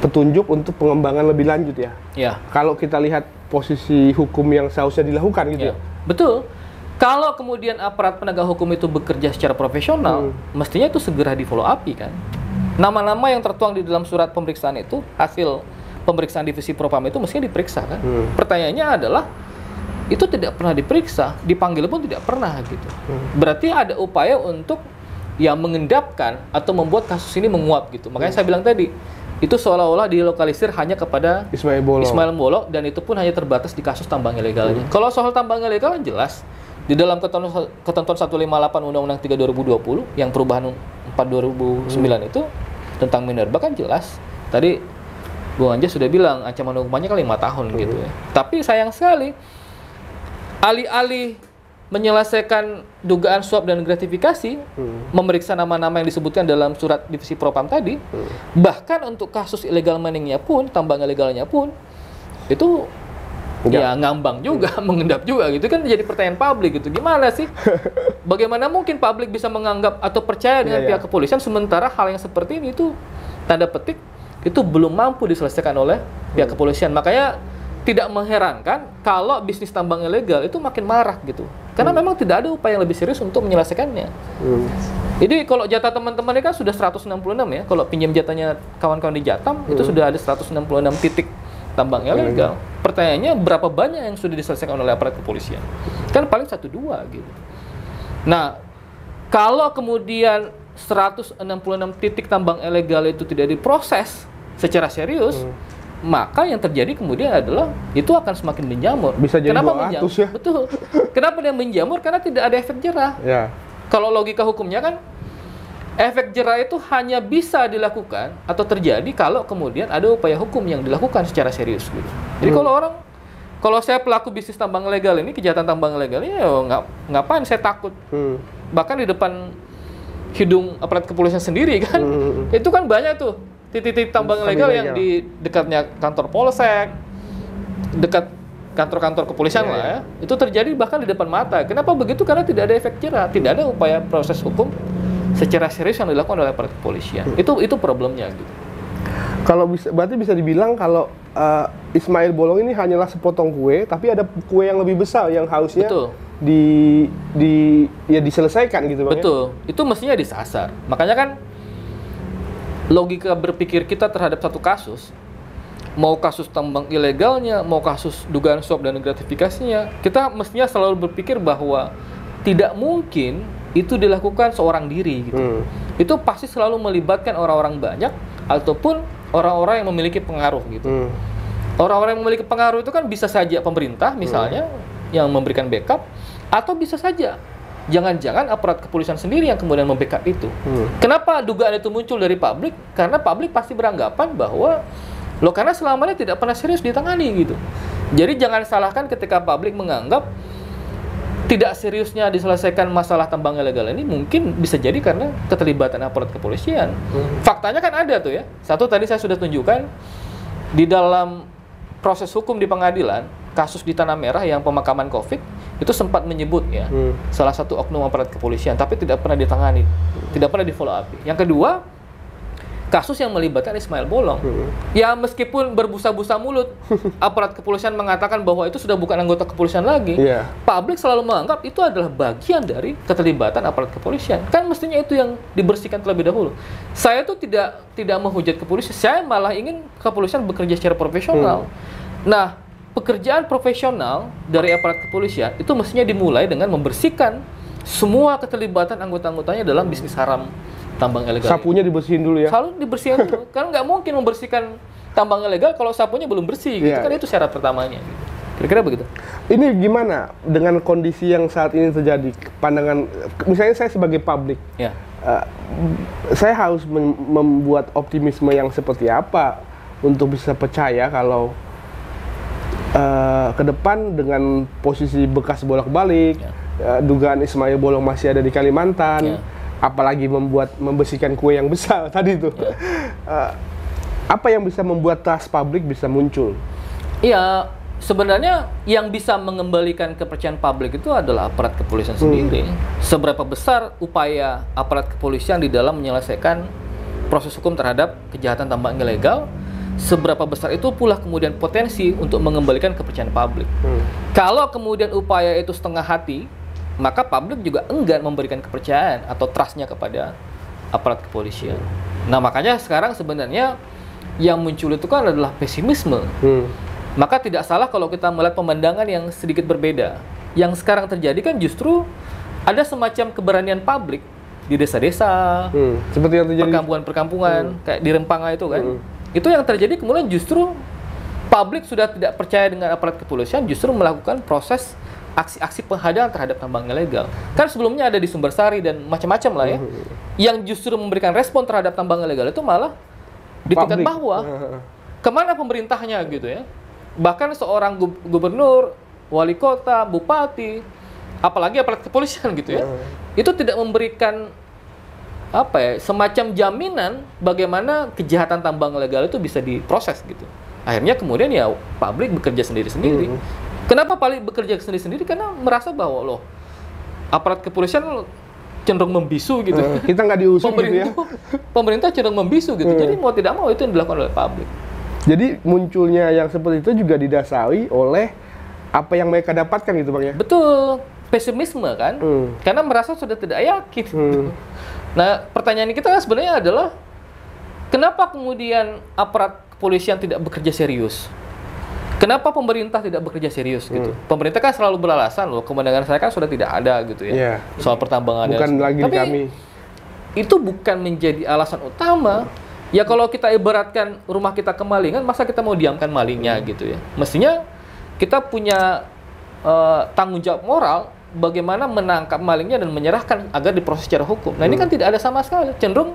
petunjuk untuk pengembangan lebih lanjut ya. Kalau kita lihat posisi hukum yang seharusnya dilakukan gitu ya. Betul. Kalau kemudian aparat penegak hukum itu bekerja secara profesional, mestinya itu segera di follow up kan. Nama-nama yang tertuang di dalam surat pemeriksaan itu, hasil pemeriksaan Divisi Propam itu mestinya diperiksa kan. Pertanyaannya adalah itu tidak pernah diperiksa, dipanggil pun tidak pernah gitu. Berarti ada upaya untuk ya mengendapkan atau membuat kasus ini menguap gitu. Makanya saya bilang tadi, itu seolah-olah dilokalisir hanya kepada Ismail Bolong dan itu pun hanya terbatas di kasus tambang ilegalnya. Kalau soal tambang ilegal jelas di dalam ketentuan 158 Undang-Undang 3 2020 yang perubahan 4 2009 itu tentang minerba kan jelas. Tadi Bung Anja sudah bilang ancaman hukumannya kan 5 tahun gitu ya. Tapi sayang sekali alih-alih menyelesaikan dugaan suap dan gratifikasi, memeriksa nama-nama yang disebutkan dalam surat divisi Propam tadi, bahkan untuk kasus illegal miningnya pun, tambang ilegalnya pun, itu ya ngambang juga, mengendap juga gitu kan, jadi pertanyaan publik gitu. Gimana sih? Bagaimana mungkin publik bisa menganggap atau percaya dengan pihak kepolisian sementara hal yang seperti ini itu tanda petik itu belum mampu diselesaikan oleh pihak kepolisian. Makanya tidak mengherankan kalau bisnis tambang ilegal itu makin marak gitu. Karena memang tidak ada upaya yang lebih serius untuk menyelesaikannya. Jadi kalau jatah teman-teman ini kan sudah 166 ya. Kalau pinjam jatahnya kawan-kawan di Jatam itu sudah ada 166 titik tambang ilegal. Pertanyaannya berapa banyak yang sudah diselesaikan oleh aparat kepolisian? Kan paling 1-2 gitu. Nah, kalau kemudian 166 titik tambang ilegal itu tidak diproses secara serius, maka yang terjadi kemudian adalah itu akan semakin menjamur. Bisa jadi kenapa 200 menjamur? ya? Betul. Kenapa dia menjamur? Karena tidak ada efek jerah. Ya. Kalau logika hukumnya kan efek jerah itu hanya bisa dilakukan atau terjadi kalau kemudian ada upaya hukum yang dilakukan secara serius gitu. Jadi kalau saya pelaku bisnis tambang ilegal ini, kejahatan tambang ilegal ini, ya ngapain saya takut? Bahkan di depan hidung aparat kepolisian sendiri kan, itu kan banyak tuh titik-titik tambang ilegal yang di dekatnya kantor polsek, dekat kantor-kantor kepolisian lah ya. Itu terjadi bahkan di depan mata. Kenapa begitu? Karena tidak ada efek jerah, tidak ada upaya proses hukum secara serius yang dilakukan oleh aparat kepolisian. Itu problemnya gitu. Kalau berarti bisa dibilang kalau Ismail Bolong ini hanyalah sepotong kue, tapi ada kue yang lebih besar yang harusnya diselesaikan gitu Bang. Betul. Itu mestinya disasar. Makanya kan logika berpikir kita terhadap satu kasus, mau kasus tambang ilegalnya, mau kasus dugaan suap dan gratifikasinya, kita mestinya selalu berpikir bahwa tidak mungkin itu dilakukan seorang diri gitu. Itu pasti selalu melibatkan orang-orang banyak ataupun orang-orang yang memiliki pengaruh gitu. Orang-orang yang memiliki pengaruh itu kan bisa saja pemerintah misalnya yang memberikan backup, atau bisa saja jangan-jangan aparat kepolisian sendiri yang kemudian membackup itu. Kenapa dugaan itu muncul dari publik? Karena publik pasti beranggapan bahwa karena selama ini tidak pernah serius ditangani gitu. Jadi jangan salahkan ketika publik menganggap tidak seriusnya diselesaikan masalah tambang ilegal ini mungkin bisa jadi karena keterlibatan aparat kepolisian. Faktanya kan ada tuh ya. Satu tadi saya sudah tunjukkan di dalam proses hukum di pengadilan, kasus di Tanah Merah yang pemakaman COVID itu sempat menyebut ya salah satu oknum aparat kepolisian, tapi tidak pernah ditangani, tidak pernah di follow up. Yang kedua, kasus yang melibatkan Ismail Bolong. Ya meskipun berbusa-busa mulut, aparat kepolisian mengatakan bahwa itu sudah bukan anggota kepolisian lagi. Publik selalu menganggap itu adalah bagian dari keterlibatan aparat kepolisian. Kan mestinya itu yang dibersihkan terlebih dahulu. Saya tuh tidak menghujat kepolisian, saya malah ingin kepolisian bekerja secara profesional. Nah, pekerjaan profesional dari aparat kepolisian itu mestinya dimulai dengan membersihkan semua keterlibatan anggota-anggotanya dalam bisnis haram tambang ilegal. Sapunya dibersihin dulu ya? Selalu dibersihin dulu. Karena nggak mungkin membersihkan tambang ilegal kalau sapunya belum bersih. Gitu. Kan itu syarat pertamanya. Gitu. Kira-kira begitu. Ini gimana dengan kondisi yang saat ini terjadi? Pandangan, misalnya saya sebagai publik, saya harus membuat optimisme yang seperti apa untuk bisa percaya kalau ke depan dengan posisi bekas bolak-balik, dugaan Ismail Bolong masih ada di Kalimantan, apalagi membersihkan kue yang besar tadi itu. Apa yang bisa membuat trust publik bisa muncul? Iya, sebenarnya yang bisa mengembalikan kepercayaan publik itu adalah aparat kepolisian sendiri. Seberapa besar upaya aparat kepolisian di dalam menyelesaikan proses hukum terhadap kejahatan tambang ilegal, seberapa besar itu pula kemudian potensi untuk mengembalikan kepercayaan publik. Kalau kemudian upaya itu setengah hati, maka publik juga enggan memberikan kepercayaan atau trustnya kepada aparat kepolisian. Nah makanya sekarang sebenarnya yang muncul itu kan adalah pesimisme. Maka tidak salah kalau kita melihat pemandangan yang sedikit berbeda. Yang sekarang terjadi kan justru ada semacam keberanian publik di desa-desa, seperti yang terjadi perkampungan-perkampungan, kayak di Rempanga itu kan. Itu yang terjadi kemudian justru publik sudah tidak percaya dengan aparat kepolisian, justru melakukan proses aksi-aksi penghadang terhadap tambang ilegal. Kan sebelumnya ada di Sumbersari dan macam-macam lah ya. Yang justru memberikan respon terhadap tambang ilegal itu malah di tingkat bawah. Kemana pemerintahnya gitu ya? Bahkan seorang gubernur, wali kota, bupati, apalagi aparat kepolisian gitu ya, itu tidak memberikan apa ya, semacam jaminan bagaimana kejahatan tambang ilegal itu bisa diproses gitu. Akhirnya kemudian ya publik bekerja sendiri-sendiri. Kenapa publik bekerja sendiri-sendiri? Karena merasa bahwa loh aparat kepolisian cenderung membisu gitu. Kita nggak diusung gitu ya. Pemerintah cenderung membisu gitu. Jadi mau tidak mau itu yang dilakukan oleh publik. Jadi munculnya yang seperti itu juga didasari oleh apa yang mereka dapatkan gitu Bang ya? Betul, pesimisme kan? Karena merasa sudah tidak yakin. Nah, pertanyaan kita sebenarnya adalah kenapa kemudian aparat kepolisian tidak bekerja serius? Kenapa pemerintah tidak bekerja serius gitu? Pemerintah kan selalu beralasan loh, kemenangan saya kan sudah tidak ada gitu ya. Soal pertambangan. Bukan lagi tapi kami. Itu bukan menjadi alasan utama. Ya kalau kita ibaratkan rumah kita kemalingan, masa kita mau diamkan malingnya gitu ya? Mestinya kita punya tanggung jawab moral bagaimana menangkap malingnya dan menyerahkan agar diproses secara hukum. Nah ini kan tidak ada sama sekali. Cenderung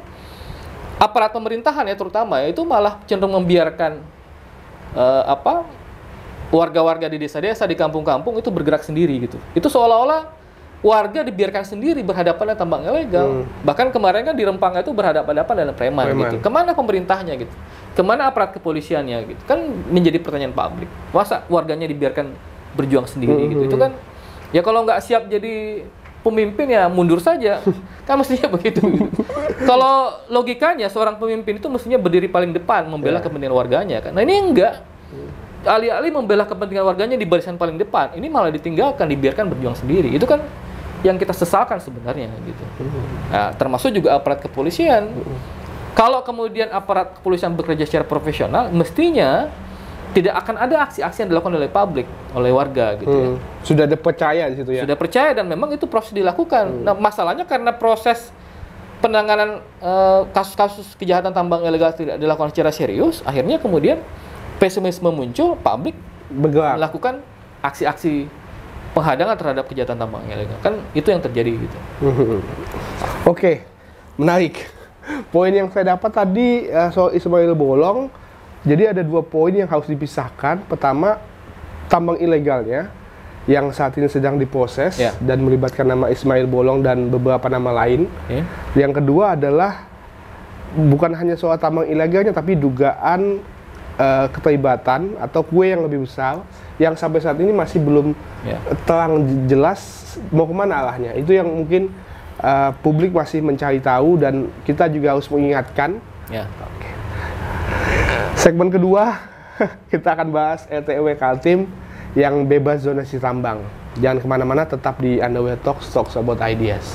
aparat pemerintahan ya terutama ya, itu malah cenderung membiarkan warga-warga di desa-desa, di kampung-kampung itu bergerak sendiri gitu. Itu seolah-olah warga dibiarkan sendiri berhadapan dengan tambang ilegal. Bahkan kemarin kan di Rempang itu berhadapan-hadapan dengan preman gitu. Kemana pemerintahnya gitu? Kemana aparat kepolisiannya gitu? Kan menjadi pertanyaan publik. Masa warganya dibiarkan berjuang sendiri gitu? Itu kan ya kalau nggak siap jadi pemimpin ya mundur saja. Kan mestinya begitu. Kalau logikanya seorang pemimpin itu mestinya berdiri paling depan membela kepentingan warganya kan. Nah ini enggak. Alih-alih membela kepentingan warganya di barisan paling depan, ini malah ditinggalkan, dibiarkan berjuang sendiri. Itu kan yang kita sesalkan sebenarnya gitu. Nah, termasuk juga aparat kepolisian. Kalau kemudian aparat kepolisian bekerja secara profesional, mestinya tidak akan ada aksi-aksi yang dilakukan oleh publik, oleh warga gitu ya. Sudah ada percaya di situ ya. Sudah percaya dan memang itu proses dilakukan. Nah, masalahnya karena proses penanganan kasus-kasus kejahatan tambang ilegal tidak dilakukan secara serius, akhirnya kemudian pesimisme muncul, publik melakukan aksi-aksi penghadangan terhadap kejahatan tambang ilegal. Kan itu yang terjadi gitu. Oke, menarik. Poin yang saya dapat tadi soal Ismail Bolong, jadi ada 2 poin yang harus dipisahkan. Pertama, tambang ilegalnya yang saat ini sedang diproses dan melibatkan nama Ismail Bolong dan beberapa nama lain. Yang kedua adalah bukan hanya soal tambang ilegalnya, tapi dugaan keterlibatan atau kue yang lebih besar yang sampai saat ini masih belum terang jelas mau kemana arahnya. Itu yang mungkin publik masih mencari tahu dan kita juga harus mengingatkan. Segmen kedua kita akan bahas RTW Kaltim yang bebas zonasi tambang. Jangan kemana-mana, tetap di Underwear Talks about ideas.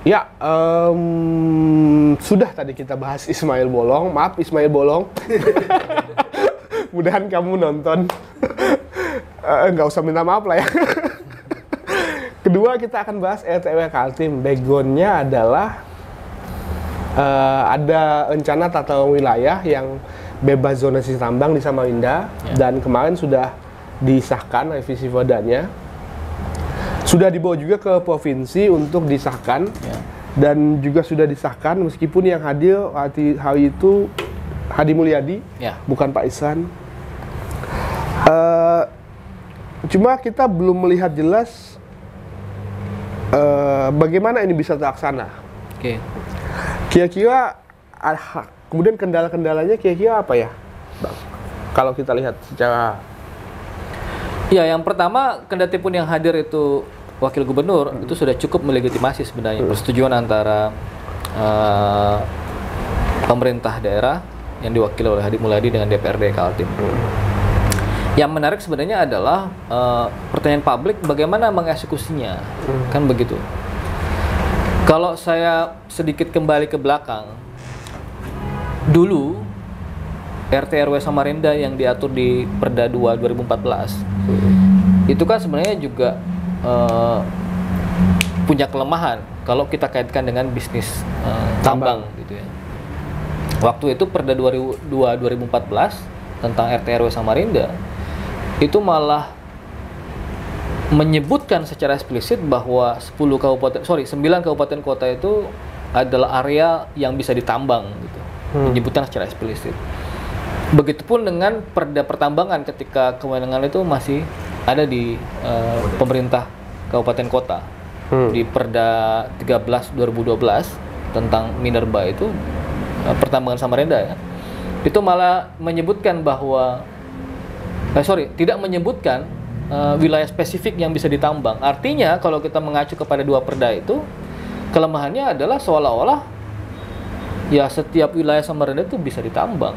Ya, sudah tadi kita bahas Ismail Bolong. Maaf Ismail Bolong. Mudahan kamu nonton. Nggak usah minta maaf lah ya. Kedua kita akan bahas RTW Kaltim. Background-nya adalah ada rencana tata wilayah yang bebas zonasi tambang di Samarinda dan kemarin sudah disahkan revisi perdanya. Sudah dibawa juga ke provinsi untuk disahkan dan juga sudah disahkan meskipun yang hadir hari itu Hadi Mulyadi, bukan Pak Ihsan. Cuma kita belum melihat jelas bagaimana ini bisa terlaksana. Kira-kira kemudian kendala-kendalanya kira-kira apa ya, Bang? Kalau kita lihat secara yang pertama, kendati pun yang hadir itu wakil gubernur, itu sudah cukup melegitimasi sebenarnya persetujuan antara pemerintah daerah yang diwakili oleh Hadi Mulyadi dengan DPRD Kaltim. Yang menarik sebenarnya adalah pertanyaan publik bagaimana mengeksekusinya, kan begitu. Kalau saya sedikit kembali ke belakang, dulu RT RW Samarinda yang diatur di Perda 2 2014 itu kan sebenarnya juga punya kelemahan kalau kita kaitkan dengan bisnis tambang gitu ya. Waktu itu Perda 2 2014 tentang RT RW Samarinda itu malah menyebutkan secara eksplisit bahwa 9 kabupaten kota itu adalah area yang bisa ditambang gitu. Menyebutkan secara eksplisit. Begitupun dengan Perda Pertambangan ketika kewenangan itu masih ada di pemerintah kabupaten kota. Di Perda 13 2012 tentang minerba itu pertambangan Samarinda ya. Itu malah menyebutkan bahwa tidak menyebutkan wilayah spesifik yang bisa ditambang. Artinya kalau kita mengacu kepada 2 perda itu, kelemahannya adalah seolah-olah ya setiap wilayah Samarinda itu bisa ditambang.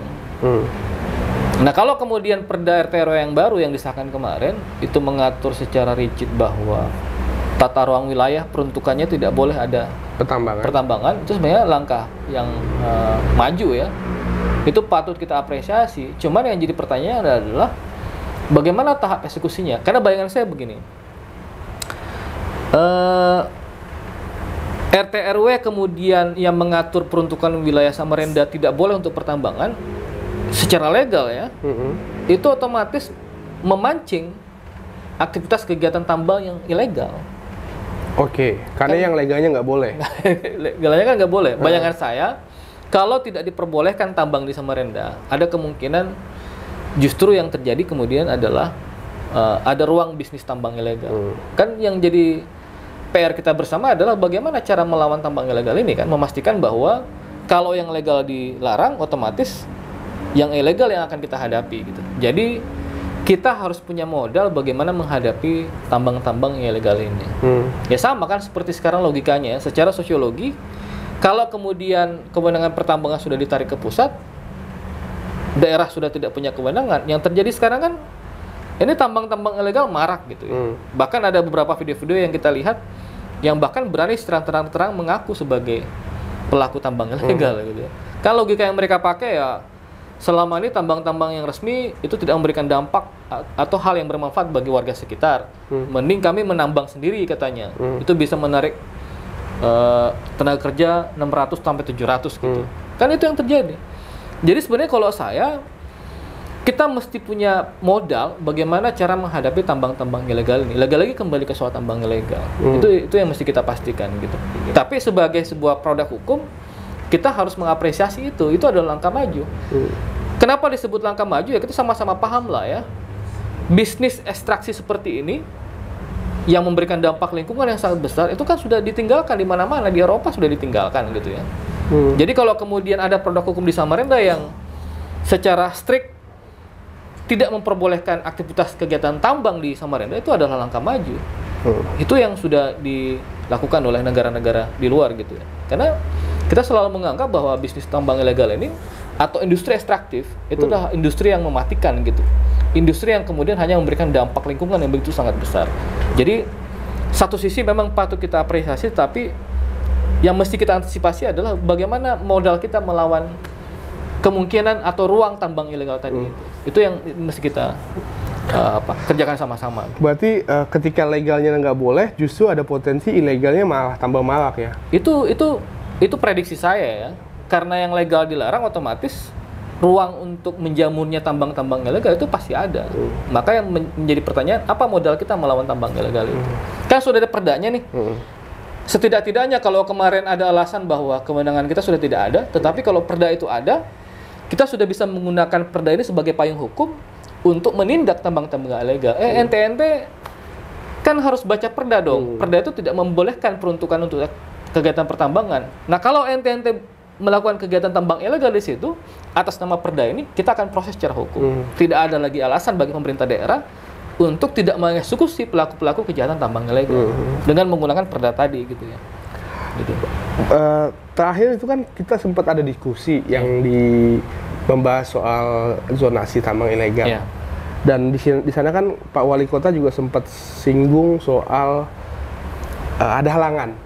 Nah, kalau kemudian Perda RT RW yang baru yang disahkan kemarin itu mengatur secara rigid bahwa tata ruang wilayah peruntukannya tidak boleh ada pertambangan, itu sebenarnya langkah yang maju ya. Itu patut kita apresiasi. Cuman yang jadi pertanyaan adalah bagaimana tahap eksekusinya? Karena bayangan saya begini, RT RW kemudian yang mengatur peruntukan wilayah Samarinda tidak boleh untuk pertambangan secara legal ya, itu otomatis memancing aktivitas kegiatan tambang yang ilegal. Oke, karena yang legalnya nggak boleh. Legalnya kan nggak boleh. Bayangan saya, kalau tidak diperbolehkan tambang di Samarinda, ada kemungkinan justru yang terjadi kemudian adalah ada ruang bisnis tambang ilegal. Kan yang jadi PR kita bersama adalah bagaimana cara melawan tambang ilegal ini kan, memastikan bahwa kalau yang legal dilarang, otomatis yang ilegal yang akan kita hadapi gitu. Jadi kita harus punya modal bagaimana menghadapi tambang-tambang yang ilegal ini. Ya sama kan seperti sekarang logikanya, secara sosiologi, kalau kemudian kewenangan pertambangan sudah ditarik ke pusat, daerah sudah tidak punya kewenangan. Yang terjadi sekarang kan ini tambang-tambang ilegal marak gitu ya. Bahkan ada beberapa video-video yang kita lihat yang bahkan berani terang-terang mengaku sebagai pelaku tambang ilegal gitu ya. Kan logika yang mereka pakai ya, selama ini tambang-tambang yang resmi itu tidak memberikan dampak atau hal yang bermanfaat bagi warga sekitar. Mending kami menambang sendiri katanya. Itu bisa menarik tenaga kerja 600 sampai 700 gitu. Kan itu yang terjadi. Jadi sebenarnya kalau saya, kita mesti punya modal bagaimana cara menghadapi tambang-tambang ilegal ini. Lagi-lagi kembali ke soal tambang ilegal. Itu yang mesti kita pastikan gitu. Tapi sebagai sebuah produk hukum, kita harus mengapresiasi itu adalah langkah maju. Kenapa disebut langkah maju ya, kita sama-sama paham lah ya, bisnis ekstraksi seperti ini yang memberikan dampak lingkungan yang sangat besar itu kan sudah ditinggalkan di mana-mana, di Eropa sudah ditinggalkan gitu ya. Jadi kalau kemudian ada produk hukum di Samarinda yang secara strict tidak memperbolehkan aktivitas kegiatan tambang di Samarinda, itu adalah langkah maju. Itu yang sudah dilakukan oleh negara-negara di luar gitu ya. Karena kita selalu menganggap bahwa bisnis tambang ilegal ini atau industri ekstraktif itu adalah industri yang mematikan gitu. Industri yang kemudian hanya memberikan dampak lingkungan yang begitu sangat besar. Jadi satu sisi memang patut kita apresiasi, tapi yang mesti kita antisipasi adalah bagaimana modal kita melawan kemungkinan atau ruang tambang ilegal tadi. Itu yang mesti kita kerjakan sama-sama. Berarti ketika legalnya nggak boleh, justru ada potensi ilegalnya malah tambah marak ya? Itu prediksi saya ya. Karena yang legal dilarang, otomatis ruang untuk menjamurnya tambang-tambang ilegal itu pasti ada. Maka yang menjadi pertanyaan, apa modal kita melawan tambang ilegal itu? Kan sudah ada perdanya nih. Setidak-tidaknya kalau kemarin ada alasan bahwa kewenangan kita sudah tidak ada, tetapi kalau perda itu ada, kita sudah bisa menggunakan perda ini sebagai payung hukum untuk menindak tambang-tambang ilegal. Ente kan harus baca perda dong. Perda itu tidak membolehkan peruntukan untuk kegiatan pertambangan. Nah, kalau ente melakukan kegiatan tambang ilegal di situ atas nama perda ini, kita akan proses secara hukum. Tidak ada lagi alasan bagi pemerintah daerah untuk tidak mengeksekusi pelaku-pelaku kejahatan tambang ilegal dengan menggunakan perda tadi gitu ya. Gitu. Terakhir itu kan kita sempat ada diskusi yang di membahas soal zonasi tambang ilegal. Yeah. Dan di sana kan Pak Wali Kota juga sempat singgung soal ada halangan,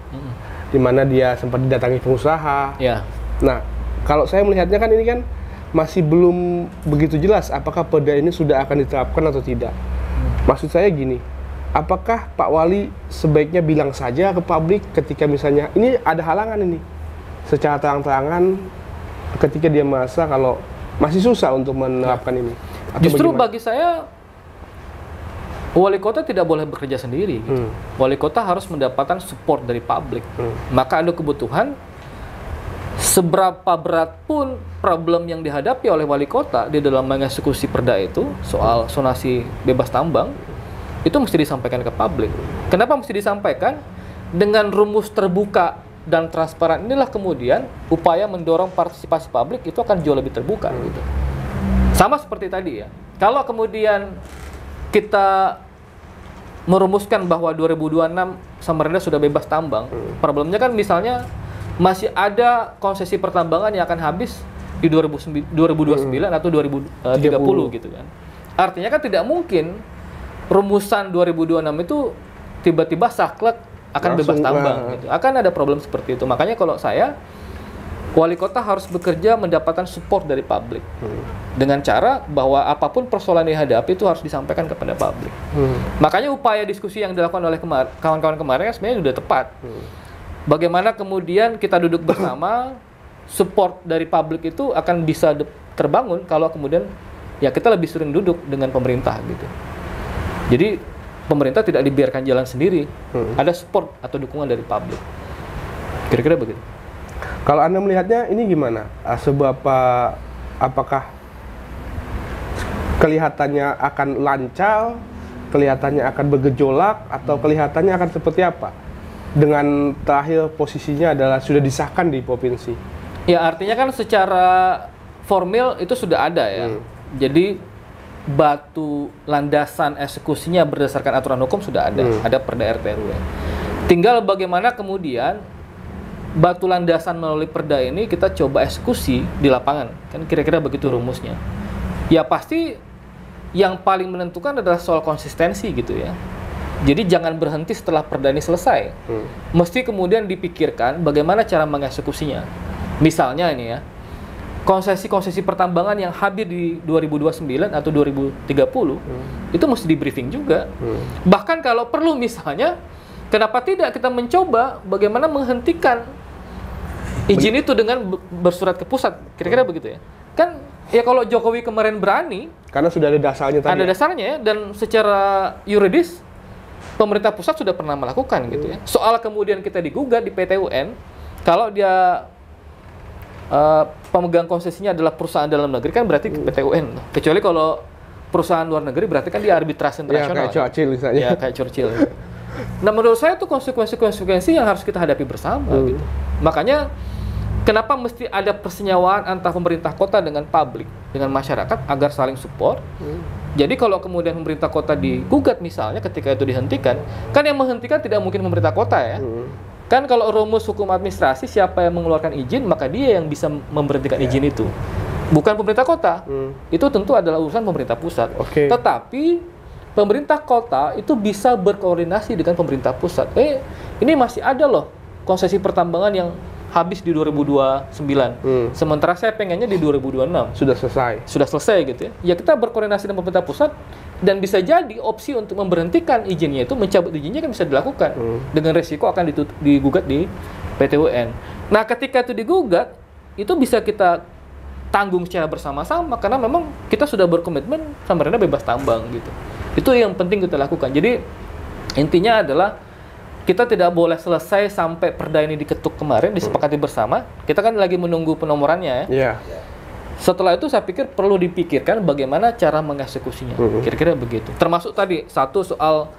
di mana dia sempat didatangi pengusaha. Yeah. Nah, kalau saya melihatnya kan ini kan masih belum begitu jelas apakah perda ini sudah akan diterapkan atau tidak. Maksud saya gini, apakah Pak Wali sebaiknya bilang saja ke publik ketika misalnya ini ada halangan ini, secara terang-terangan ketika dia merasa kalau masih susah untuk menerapkan ini? Atau justru bagaimana? Bagi saya wali kota tidak boleh bekerja sendiri gitu. Wali kota harus mendapatkan support dari publik. Maka ada kebutuhan seberapa berat pun problem yang dihadapi oleh wali kota di dalam mengeksekusi perda itu soal zonasi bebas tambang itu mesti disampaikan ke publik. Kenapa mesti disampaikan? Dengan rumus terbuka dan transparan inilah kemudian upaya mendorong partisipasi publik itu akan jauh lebih terbuka gitu. Sama seperti tadi ya. Kalau kemudian kita merumuskan bahwa 2026 Samarinda sudah bebas tambang, problemnya kan misalnya masih ada konsesi pertambangan yang akan habis di 2029 atau 2030 gitu kan. Artinya kan tidak mungkin rumusan 2026 itu tiba-tiba saklek akan bebas tambang gitu. Akan ada problem seperti itu. Makanya kalau saya, wali kota harus bekerja mendapatkan support dari publik dengan cara bahwa apapun persoalan yang dihadapi itu harus disampaikan kepada publik. Makanya upaya diskusi yang dilakukan oleh kawan-kawan kemarin sebenarnya sudah tepat. Bagaimana kemudian kita duduk bersama, support dari publik itu akan bisa terbangun kalau kemudian ya kita lebih sering duduk dengan pemerintah gitu. Jadi pemerintah tidak dibiarkan jalan sendiri, ada support atau dukungan dari publik. Kira-kira begitu. Kalau Anda melihatnya ini gimana? Apakah kelihatannya akan lancar, kelihatannya akan bergejolak, atau kelihatannya akan seperti apa? Dengan terakhir posisinya adalah sudah disahkan di provinsi. Ya artinya kan secara formil itu sudah ada ya. Jadi batu landasan eksekusinya berdasarkan aturan hukum sudah ada perda RT/RW. Tinggal bagaimana kemudian batu landasan melalui perda ini kita coba eksekusi di lapangan, kan kira-kira begitu rumusnya. Ya pasti yang paling menentukan adalah soal konsistensi gitu ya. Jadi jangan berhenti setelah perda ini selesai. Mesti kemudian dipikirkan bagaimana cara mengeksekusinya. Misalnya ini ya, konsesi-konsesi pertambangan yang hadir di 2029 atau 2030 itu mesti di briefing juga. Bahkan kalau perlu misalnya, kenapa tidak kita mencoba bagaimana menghentikan izin itu dengan bersurat ke pusat, kira-kira begitu ya. Kan ya kalau Jokowi kemarin berani, karena sudah ada dasarnya tadi. Ada dasarnya ya, dan secara yuridis pemerintah pusat sudah pernah melakukan gitu ya. Soal kemudian kita digugat di PT UN, kalau dia pemegang konsesinya adalah perusahaan dalam negeri kan berarti PT UN. Kecuali kalau perusahaan luar negeri berarti kan dia arbitrase internasional. Ya, kayak Churchill misalnya. Ya, kayak Churchill. Nah, menurut saya itu konsekuensi-konsekuensi yang harus kita hadapi bersama gitu. Makanya kenapa mesti ada persenyawaan antara pemerintah kota dengan publik, dengan masyarakat agar saling support. Jadi kalau kemudian pemerintah kota digugat misalnya ketika itu dihentikan, kan yang menghentikan tidak mungkin pemerintah kota ya. Kan kalau rumus hukum administrasi siapa yang mengeluarkan izin maka dia yang bisa memberhentikan izin itu. Bukan pemerintah kota. Itu tentu adalah urusan pemerintah pusat. Tetapi pemerintah kota itu bisa berkoordinasi dengan pemerintah pusat. Ini masih ada loh konsesi pertambangan yang habis di 2029. Sementara saya pengennya di 2026. Sudah selesai gitu ya. Ya kita berkoordinasi dengan pemerintah pusat dan bisa jadi opsi untuk memberhentikan izinnya itu, mencabut izinnya kan bisa dilakukan. Dengan resiko akan digugat di PT UN. Nah, ketika itu digugat, itu bisa kita tanggung secara bersama-sama karena memang kita sudah berkomitmen Samarinda bebas tambang gitu. Itu yang penting kita lakukan. Jadi intinya adalah kita tidak boleh selesai sampai perda ini diketuk kemarin, disepakati bersama. Kita kan lagi menunggu penomorannya ya. Setelah itu saya pikir perlu dipikirkan bagaimana cara mengeksekusinya. Kira-kira begitu. Termasuk tadi, satu soal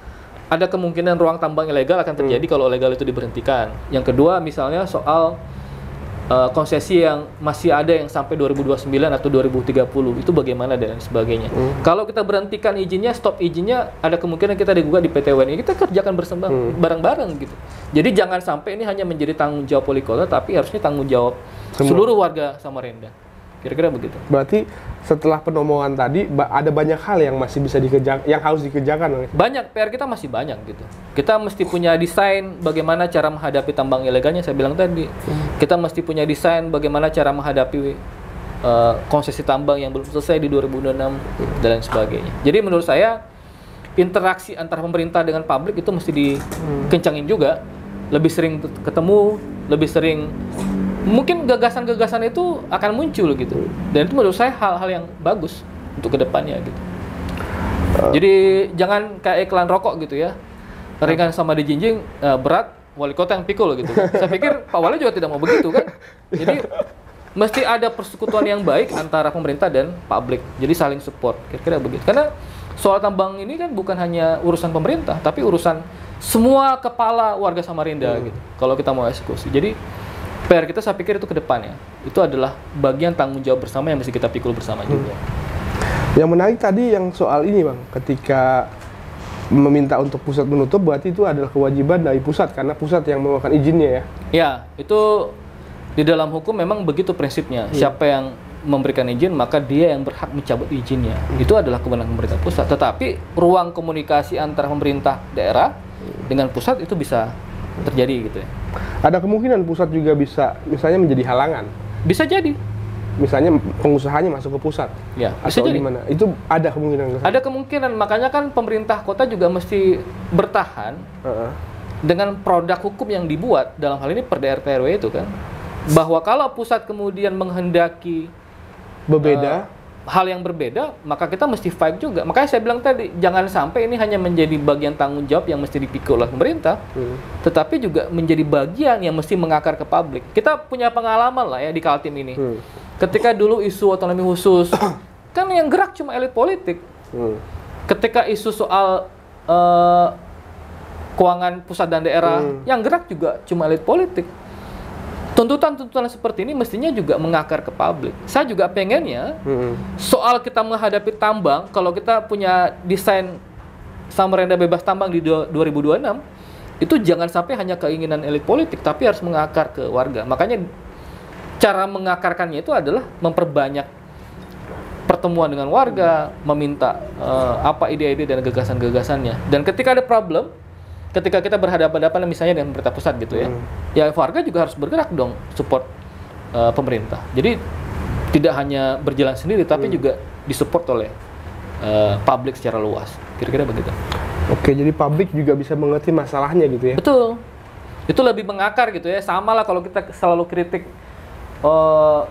ada kemungkinan ruang tambang ilegal akan terjadi kalau legal itu diberhentikan. Yang kedua misalnya soal konsesi yang masih ada yang sampai 2029 atau 2030 itu bagaimana dan sebagainya. Kalau kita berhentikan izinnya, stop izinnya, ada kemungkinan kita digugat di PT UN. Kita kerjakan bersama bareng-bareng gitu. Jadi jangan sampai ini hanya menjadi tanggung jawab wali kota, tapi harusnya tanggung jawab seluruh warga Samarinda. Kira-kira begitu. Berarti setelah penomongan tadi ada banyak hal yang masih bisa dikerjakan, yang harus dikerjakan. Banyak, PR kita masih banyak gitu. Kita mesti punya desain bagaimana cara menghadapi tambang ilegalnya, saya bilang tadi. Kita mesti punya desain bagaimana cara menghadapi konsesi tambang yang belum selesai di 2026 dan lain sebagainya. Jadi menurut saya interaksi antara pemerintah dengan publik itu mesti dikencangin juga. Lebih sering ketemu, lebih sering, mungkin gagasan-gagasan itu akan muncul gitu. Dan itu menurut saya hal-hal yang bagus untuk kedepannya gitu. Jadi jangan kayak iklan rokok gitu ya, ringan sama dijinjing, berat wali kota yang pikul gitu. Saya pikir Pak Wali juga tidak mau begitu kan. Jadi mesti ada persekutuan yang baik antara pemerintah dan publik. Jadi saling support, kira-kira begitu. Karena soal tambang ini kan bukan hanya urusan pemerintah, tapi urusan semua kepala warga Samarinda gitu. Kalau kita mau eksekusi. Jadi PR kita saya pikir itu ke depannya. Itu adalah bagian tanggung jawab bersama yang mesti kita pikul bersama juga. Yang menarik tadi yang soal ini Bang, ketika meminta untuk pusat menutup berarti itu adalah kewajiban dari pusat karena pusat yang mengeluarkan izinnya ya. Ya, itu di dalam hukum memang begitu prinsipnya. Siapa yang memberikan izin maka dia yang berhak mencabut izinnya. Itu adalah kewenangan pemerintah pusat. Tetapi ruang komunikasi antara pemerintah daerah dengan pusat itu bisa terjadi gitu ya. Ada kemungkinan pusat juga bisa misalnya menjadi halangan. Bisa jadi. Misalnya pengusahanya masuk ke pusat. Ya, bisa atau jadi. gimana? Itu ada kemungkinan. Ada kemungkinan, makanya kan pemerintah kota juga mesti bertahan dengan produk hukum yang dibuat dalam hal ini per RW itu kan. Bahwa kalau pusat kemudian menghendaki berbeda hal yang berbeda, maka kita mesti fight juga. Makanya saya bilang tadi, jangan sampai ini hanya menjadi bagian tanggung jawab yang mesti dipikul oleh pemerintah, tetapi juga menjadi bagian yang mesti mengakar ke publik. Kita punya pengalaman lah ya di Kaltim ini. Ketika dulu isu otonomi khusus, kan yang gerak cuma elit politik. Ketika isu soal keuangan pusat dan daerah, yang gerak juga cuma elit politik. Tuntutan-tuntutan seperti ini mestinya juga mengakar ke publik. Saya juga pengennya soal kita menghadapi tambang, kalau kita punya desain Samarinda bebas tambang di 2026, itu jangan sampai hanya keinginan elit politik, tapi harus mengakar ke warga. Makanya cara mengakarkannya itu adalah memperbanyak pertemuan dengan warga, meminta apa ide-ide dan gagasan-gagasannya. Dan ketika ada problem, ketika kita berhadapan-hadapan misalnya dengan pemerintah pusat gitu ya, ya warga juga harus bergerak dong, support pemerintah. Jadi tidak hanya berjalan sendiri, tapi juga disupport oleh publik secara luas. Kira-kira begitu. Oke, jadi publik juga bisa mengerti masalahnya gitu ya? Betul. Itu lebih mengakar gitu ya. Sama lah kalau kita selalu kritik,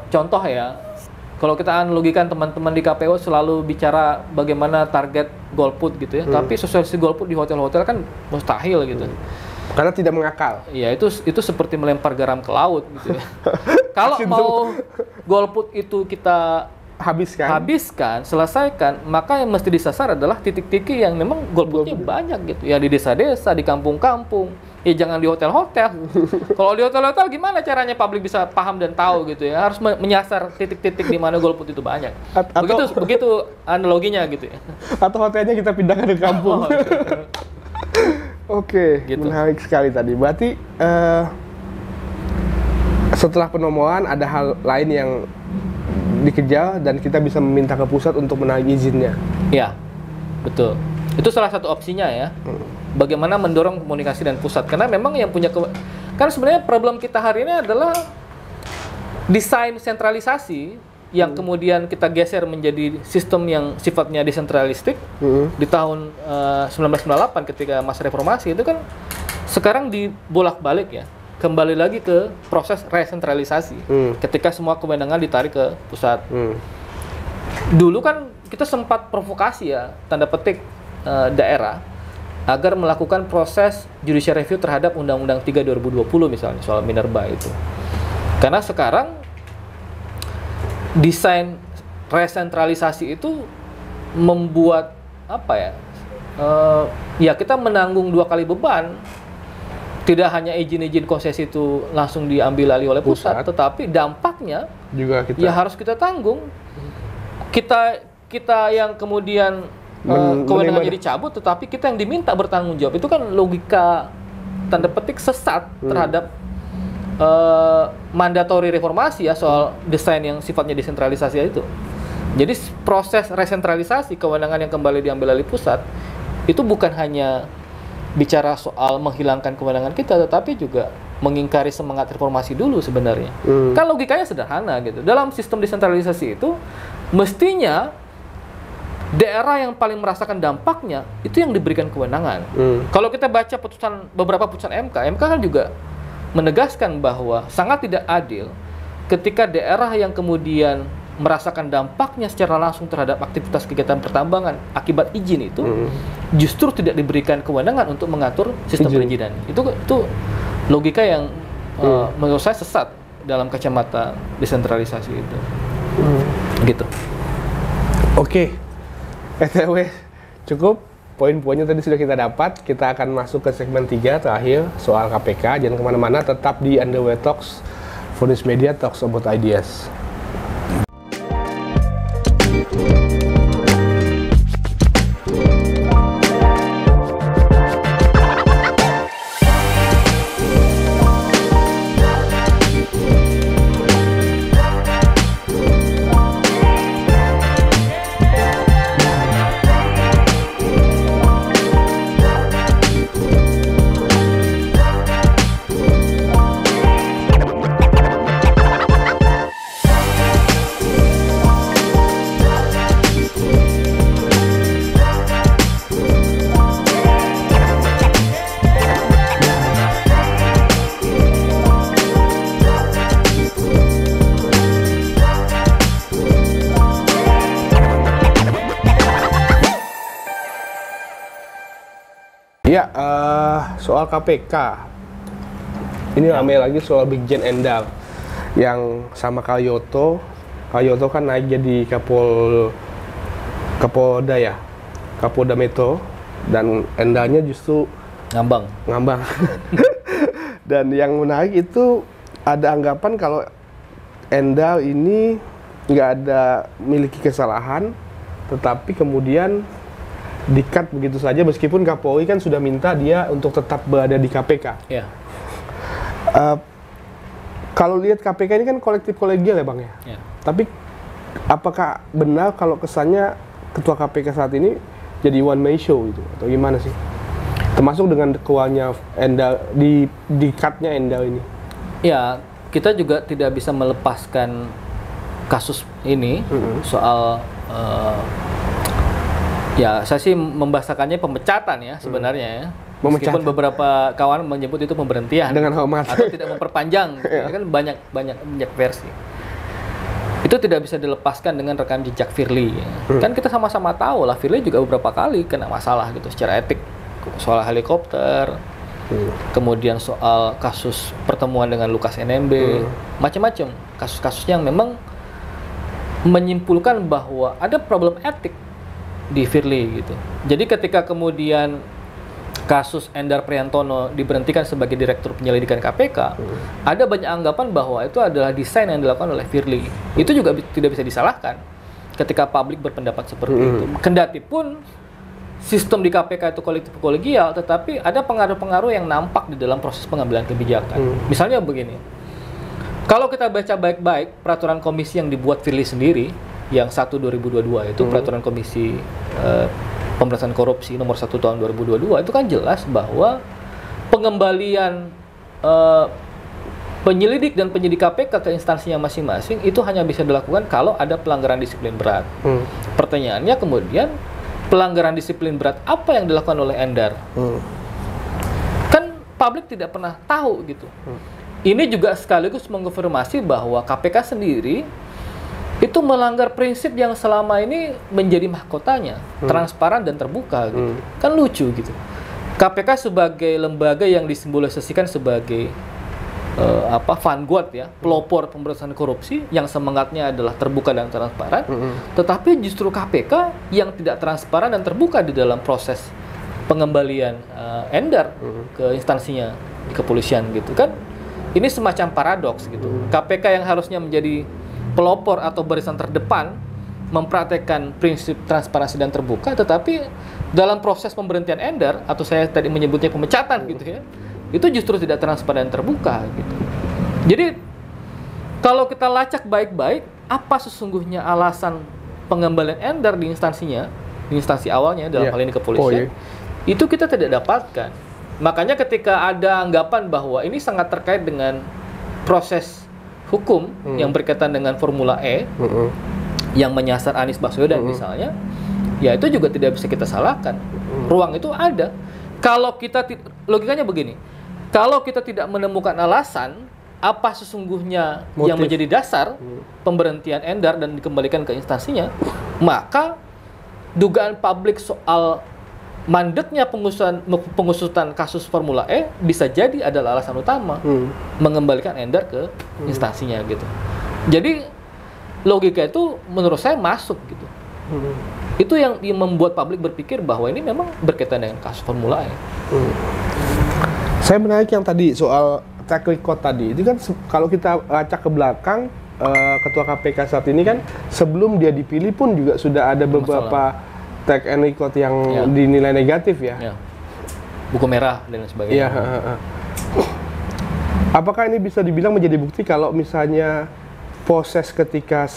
contoh ya, kalau kita analogikan teman-teman di KPU selalu bicara bagaimana target golput gitu ya, tapi sosialisasi golput di hotel-hotel kan mustahil gitu. Karena tidak mengakal. Iya, itu seperti melempar garam ke laut gitu ya. Kalau mau golput itu kita habiskan, selesaikan, maka yang mesti disasar adalah titik-titik yang memang golputnya banyak gitu. Ya di desa-desa, di kampung-kampung. Ya jangan di hotel-hotel. Kalau di hotel-hotel gimana caranya publik bisa paham dan tahu gitu ya? Harus menyasar titik-titik di mana golput itu banyak. Begitu analoginya gitu ya. Atau hotelnya kita pindahkan ke kampung. Oke, gitu. Menarik sekali tadi. Berarti setelah penomoran ada hal lain yang dikejar dan kita bisa meminta ke pusat untuk menarik izinnya. Ya, betul. Itu salah satu opsinya ya. Bagaimana mendorong komunikasi dan pusat. Karena memang yang punya kan sebenarnya problem kita hari ini adalah desain sentralisasi yang kemudian kita geser menjadi sistem yang sifatnya desentralistik di tahun 1998 ketika masa reformasi itu kan sekarang dibolak-balik ya. Kembali lagi ke proses resentralisasi ketika semua kewenangan ditarik ke pusat. Dulu kan kita sempat provokasi ya, tanda petik daerah agar melakukan proses judicial review terhadap Undang-Undang 3 2020 misalnya soal minerba itu. Karena sekarang desain resentralisasi itu membuat apa ya? Ya kita menanggung dua kali beban. Tidak hanya izin-izin konsesi itu langsung diambil alih oleh pusat, tetapi dampaknya juga ya harus kita tanggung. Kita yang kemudian kewenangannya dicabut, tetapi kita yang diminta bertanggung jawab. Itu kan logika tanda petik sesat terhadap mandatory reformasi ya soal desain yang sifatnya desentralisasi itu. Jadi proses resentralisasi kewenangan yang kembali diambil alih pusat itu bukan hanya bicara soal menghilangkan kewenangan kita, tetapi juga mengingkari semangat reformasi dulu sebenarnya. Kan logikanya sederhana gitu. Dalam sistem desentralisasi itu mestinya daerah yang paling merasakan dampaknya itu yang diberikan kewenangan. Kalau kita baca beberapa putusan MK kan juga menegaskan bahwa sangat tidak adil ketika daerah yang kemudian merasakan dampaknya secara langsung terhadap aktivitas kegiatan pertambangan akibat izin itu justru tidak diberikan kewenangan untuk mengatur sistem perizinan. Itu logika yang menurut saya sesat dalam kacamata desentralisasi itu. Gitu. Oke. ETW cukup. Poin-poinnya tadi sudah kita dapat. Kita akan masuk ke segmen 3 terakhir soal KPK. Jangan kemana-mana, tetap di Underway Talks, Phoenix Media Talks About Ideas. Ya, soal KPK. Ini ramai lagi soal Brigjen Endar yang sama Karyoto. Karyoto kan naik jadi Kapolda ya, Kapolda Metro, dan Endarnya justru ngambang. Dan yang menarik itu ada anggapan kalau Endar ini nggak ada miliki kesalahan, tetapi kemudian di-cut begitu saja meskipun Kapolri kan sudah minta dia untuk tetap berada di KPK. Ya. Kalau lihat KPK ini kan kolektif kolegial ya Bang ya. Tapi apakah benar kalau kesannya ketua KPK saat ini jadi one man show gitu atau gimana sih? Termasuk dengan keluarnya Endar di cut-nya Endar ini. Ya, kita juga tidak bisa melepaskan kasus ini soal ya, saya sih membahasakannya pemecatan ya sebenarnya ya. Meskipun beberapa kawan menyebut itu pemberhentian dengan hormat atau tidak memperpanjang, kan banyak versi. Itu tidak bisa dilepaskan dengan rekam jejak Firly. Kan kita sama-sama tahu lah Firly juga beberapa kali kena masalah gitu secara etik soal helikopter, kemudian soal kasus pertemuan dengan Lukas NMB, macam-macam kasus-kasus yang memang menyimpulkan bahwa ada problem etik di Firly gitu. Jadi ketika kemudian kasus Endar Priantono diberhentikan sebagai Direktur Penyelidikan KPK, ada banyak anggapan bahwa itu adalah desain yang dilakukan oleh Firly. Itu juga tidak bisa disalahkan ketika publik berpendapat seperti itu. Kendati pun sistem di KPK itu kolektif kolegial, tetapi ada pengaruh-pengaruh yang nampak di dalam proses pengambilan kebijakan. Misalnya begini, kalau kita baca baik-baik peraturan komisi yang dibuat Firly sendiri, yang 1/2022 itu peraturan komisi pemberantasan korupsi nomor 1 tahun 2022 itu kan jelas bahwa pengembalian penyelidik dan penyidik KPK ke instansinya masing-masing itu hanya bisa dilakukan kalau ada pelanggaran disiplin berat. Pertanyaannya kemudian, pelanggaran disiplin berat apa yang dilakukan oleh Endar? Kan publik tidak pernah tahu gitu. Ini juga sekaligus mengkonfirmasi bahwa KPK sendiri itu melanggar prinsip yang selama ini menjadi mahkotanya, transparan dan terbuka gitu. Kan lucu gitu. KPK sebagai lembaga yang disimbolisasikan sebagai vanguard ya, pelopor pemberantasan korupsi yang semangatnya adalah terbuka dan transparan, tetapi justru KPK yang tidak transparan dan terbuka di dalam proses pengembalian Endar ke instansinya di kepolisian gitu kan. Ini semacam paradoks gitu. KPK yang harusnya menjadi pelopor atau barisan terdepan mempraktekkan prinsip transparansi dan terbuka, tetapi dalam proses pemberhentian Endar atau saya tadi menyebutnya pemecatan gitu ya, itu justru tidak transparan dan terbuka gitu. Jadi Kalau kita lacak baik-baik, apa sesungguhnya alasan pengembalian Endar di instansinya, di instansi awalnya dalam hal ini kepolisian, itu kita tidak dapatkan. Makanya ketika ada anggapan bahwa ini sangat terkait dengan proses hukum yang berkaitan dengan Formula E, yang menyasar Anies Baswedan misalnya, ya itu juga tidak bisa kita salahkan. Ruang itu ada. Kalau kita, logikanya begini, kalau kita tidak menemukan alasan, apa sesungguhnya yang menjadi dasar pemberhentian Endar dan dikembalikan ke instansinya, maka dugaan publik soal mandeknya pengusutan kasus Formula E bisa jadi adalah alasan utama mengembalikan Endar ke instansinya gitu. Jadi logika itu menurut saya masuk gitu. Itu yang membuat publik berpikir bahwa ini memang berkaitan dengan kasus Formula E. Saya menarik yang tadi soal track record tadi. Itu kan kalau kita lacak ke belakang, Ketua KPK saat ini kan sebelum dia dipilih pun juga sudah ada beberapa track and record yang dinilai negatif ya. Buku merah dan sebagainya. Apakah ini bisa dibilang menjadi bukti kalau misalnya proses ketika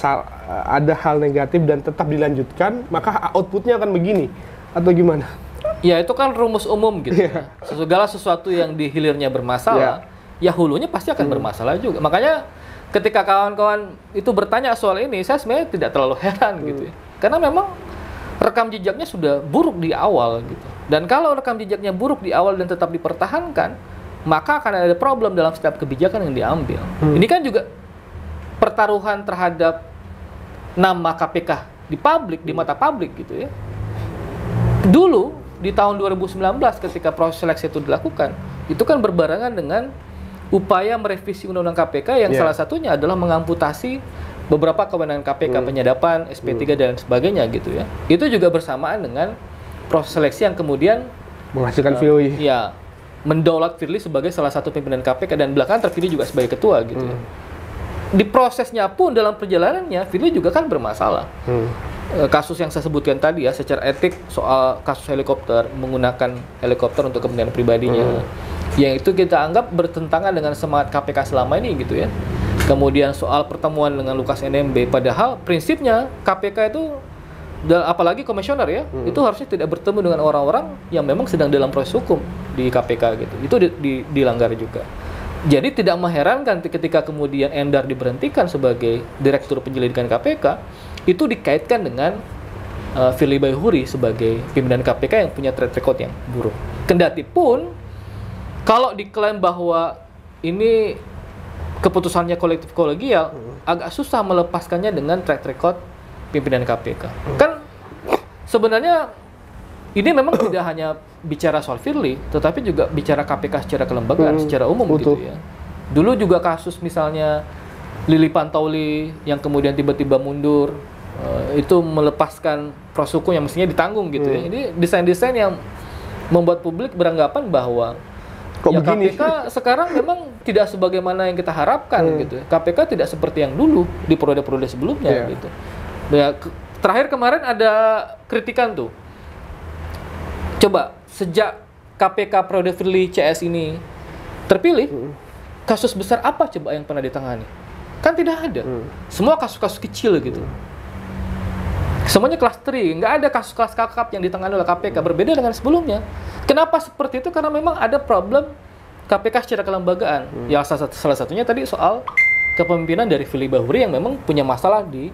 ada hal negatif dan tetap dilanjutkan, maka outputnya akan begini atau gimana? Ya itu kan rumus umum gitu. Segala sesuatu yang di hilirnya bermasalah, ya hulunya pasti akan bermasalah juga. Makanya ketika kawan-kawan itu bertanya soal ini, saya sebenarnya tidak terlalu heran gitu ya. Karena memang rekam jejaknya sudah buruk di awal gitu. Dan kalau rekam jejaknya buruk di awal dan tetap dipertahankan, maka akan ada problem dalam setiap kebijakan yang diambil. Ini kan juga pertaruhan terhadap nama KPK di publik, di mata publik gitu ya. Dulu di tahun 2019 ketika proses seleksi itu dilakukan, itu kan berbarengan dengan upaya merevisi Undang-Undang KPK yang salah satunya adalah mengamputasi beberapa kewenangan KPK, penyadapan, SP3 dan sebagainya gitu ya. Itu juga bersamaan dengan proses seleksi yang kemudian menghasilkan Firly. Ya, mendaulat Firly sebagai salah satu pimpinan KPK dan belakangan terpilih juga sebagai ketua gitu ya. Di prosesnya pun dalam perjalanannya Firly juga kan bermasalah. Kasus yang saya sebutkan tadi ya, secara etik soal kasus helikopter, menggunakan helikopter untuk kepentingan pribadinya, yang itu kita anggap bertentangan dengan semangat KPK selama ini gitu ya. Kemudian soal pertemuan dengan Lukas NMB, padahal prinsipnya KPK itu, apalagi komisioner ya, itu harusnya tidak bertemu dengan orang-orang yang memang sedang dalam proses hukum di KPK gitu. Itu dilanggar juga. Jadi tidak mengherankan ketika kemudian Endar diberhentikan sebagai Direktur Penyelidikan KPK, itu dikaitkan dengan Firly Bahuri sebagai pimpinan KPK yang punya track record yang buruk. Kendati pun kalau diklaim bahwa ini keputusannya kolektif kolegial, agak susah melepaskannya dengan track record pimpinan KPK. Kan sebenarnya ini memang tidak hanya bicara soal Firly, tetapi juga bicara KPK secara kelembagaan, secara umum gitu ya. Dulu juga kasus misalnya Lili Pantauli yang kemudian tiba-tiba mundur, itu melepaskan proses hukum yang mestinya ditanggung gitu ya. Ini desain-desain yang membuat publik beranggapan bahwa ya KPK sekarang memang tidak sebagaimana yang kita harapkan gitu. KPK tidak seperti yang dulu di periode-periode sebelumnya gitu. Ya, terakhir kemarin ada kritikan tuh. Coba sejak KPK periode Firly CS ini terpilih, kasus besar apa coba yang pernah ditangani? Kan tidak ada. Semua kasus-kasus kecil gitu. Semuanya clustering, nggak ada kasus-kasus kakap yang ditangani oleh KPK, berbeda dengan sebelumnya. Kenapa seperti itu? Karena memang ada problem KPK secara kelembagaan. Ya salah satunya tadi soal kepemimpinan dari Firly Bahuri yang memang punya masalah di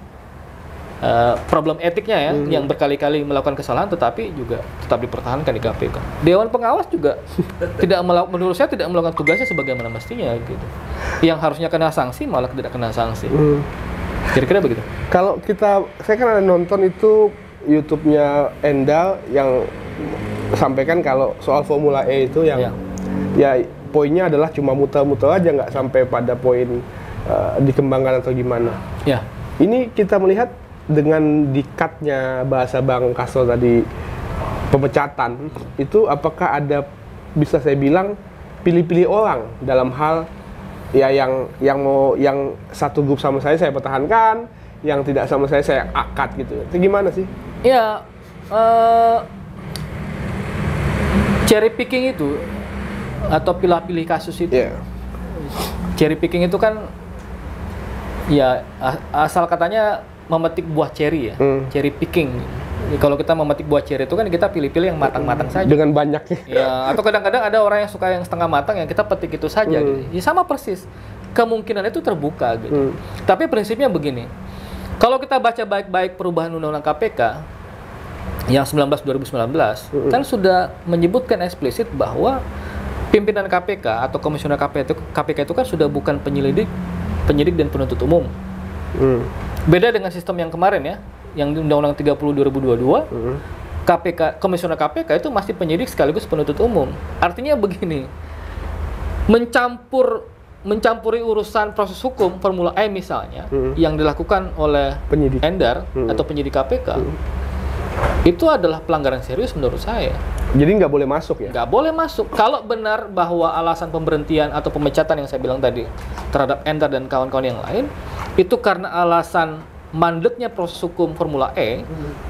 problem etiknya ya, yang berkali-kali melakukan kesalahan tetapi juga tetap dipertahankan di KPK. Dewan Pengawas juga menurut saya tidak melakukan tugasnya sebagaimana mestinya gitu. Yang harusnya kena sanksi malah tidak kena sanksi. Kira-kira begitu. Kalau saya kan ada nonton itu YouTube-nya Endal yang sampaikan kalau soal Formula E itu yang ya poinnya adalah cuma muter-muter aja, nggak sampai pada poin dikembangkan atau gimana. Ya. Ini kita melihat dengan di-cut-nya bahasa Bang Castro tadi, pemecatan itu apakah ada, bisa saya bilang, pilih-pilih orang dalam hal ya yang satu grup sama saya pertahankan, yang tidak sama saya cut gitu. Itu gimana sih? Ya, cherry picking itu atau pilih-pilih kasus itu. Cherry picking itu kan Ya, asal katanya memetik buah ceri ya, cherry picking. Kalau kita memetik buah ceri itu kan kita pilih-pilih yang matang-matang saja. Dengan banyaknya. Ya, atau kadang-kadang ada orang yang suka yang setengah matang yang kita petik itu saja. Gitu. Ya sama persis. Kemungkinan itu terbuka gitu. Tapi prinsipnya begini. Kalau kita baca baik-baik perubahan Undang-Undang KPK yang 2019 kan sudah menyebutkan eksplisit bahwa pimpinan KPK atau komisioner KPK itu kan sudah bukan penyidik dan penuntut umum. Beda dengan sistem yang kemarin ya, yang di Undang-Undang 30 2022, KPK, komisioner KPK itu masih penyidik sekaligus penuntut umum. Artinya begini, mencampuri urusan proses hukum Formula E misalnya, yang dilakukan oleh penyidik Endar atau penyidik KPK, itu adalah pelanggaran serius menurut saya. Jadi nggak boleh masuk ya? Nggak boleh masuk. Kalau benar bahwa alasan pemberhentian atau pemecatan yang saya bilang tadi terhadap Endar dan kawan-kawan yang lain, itu karena alasan mandeknya proses hukum Formula E,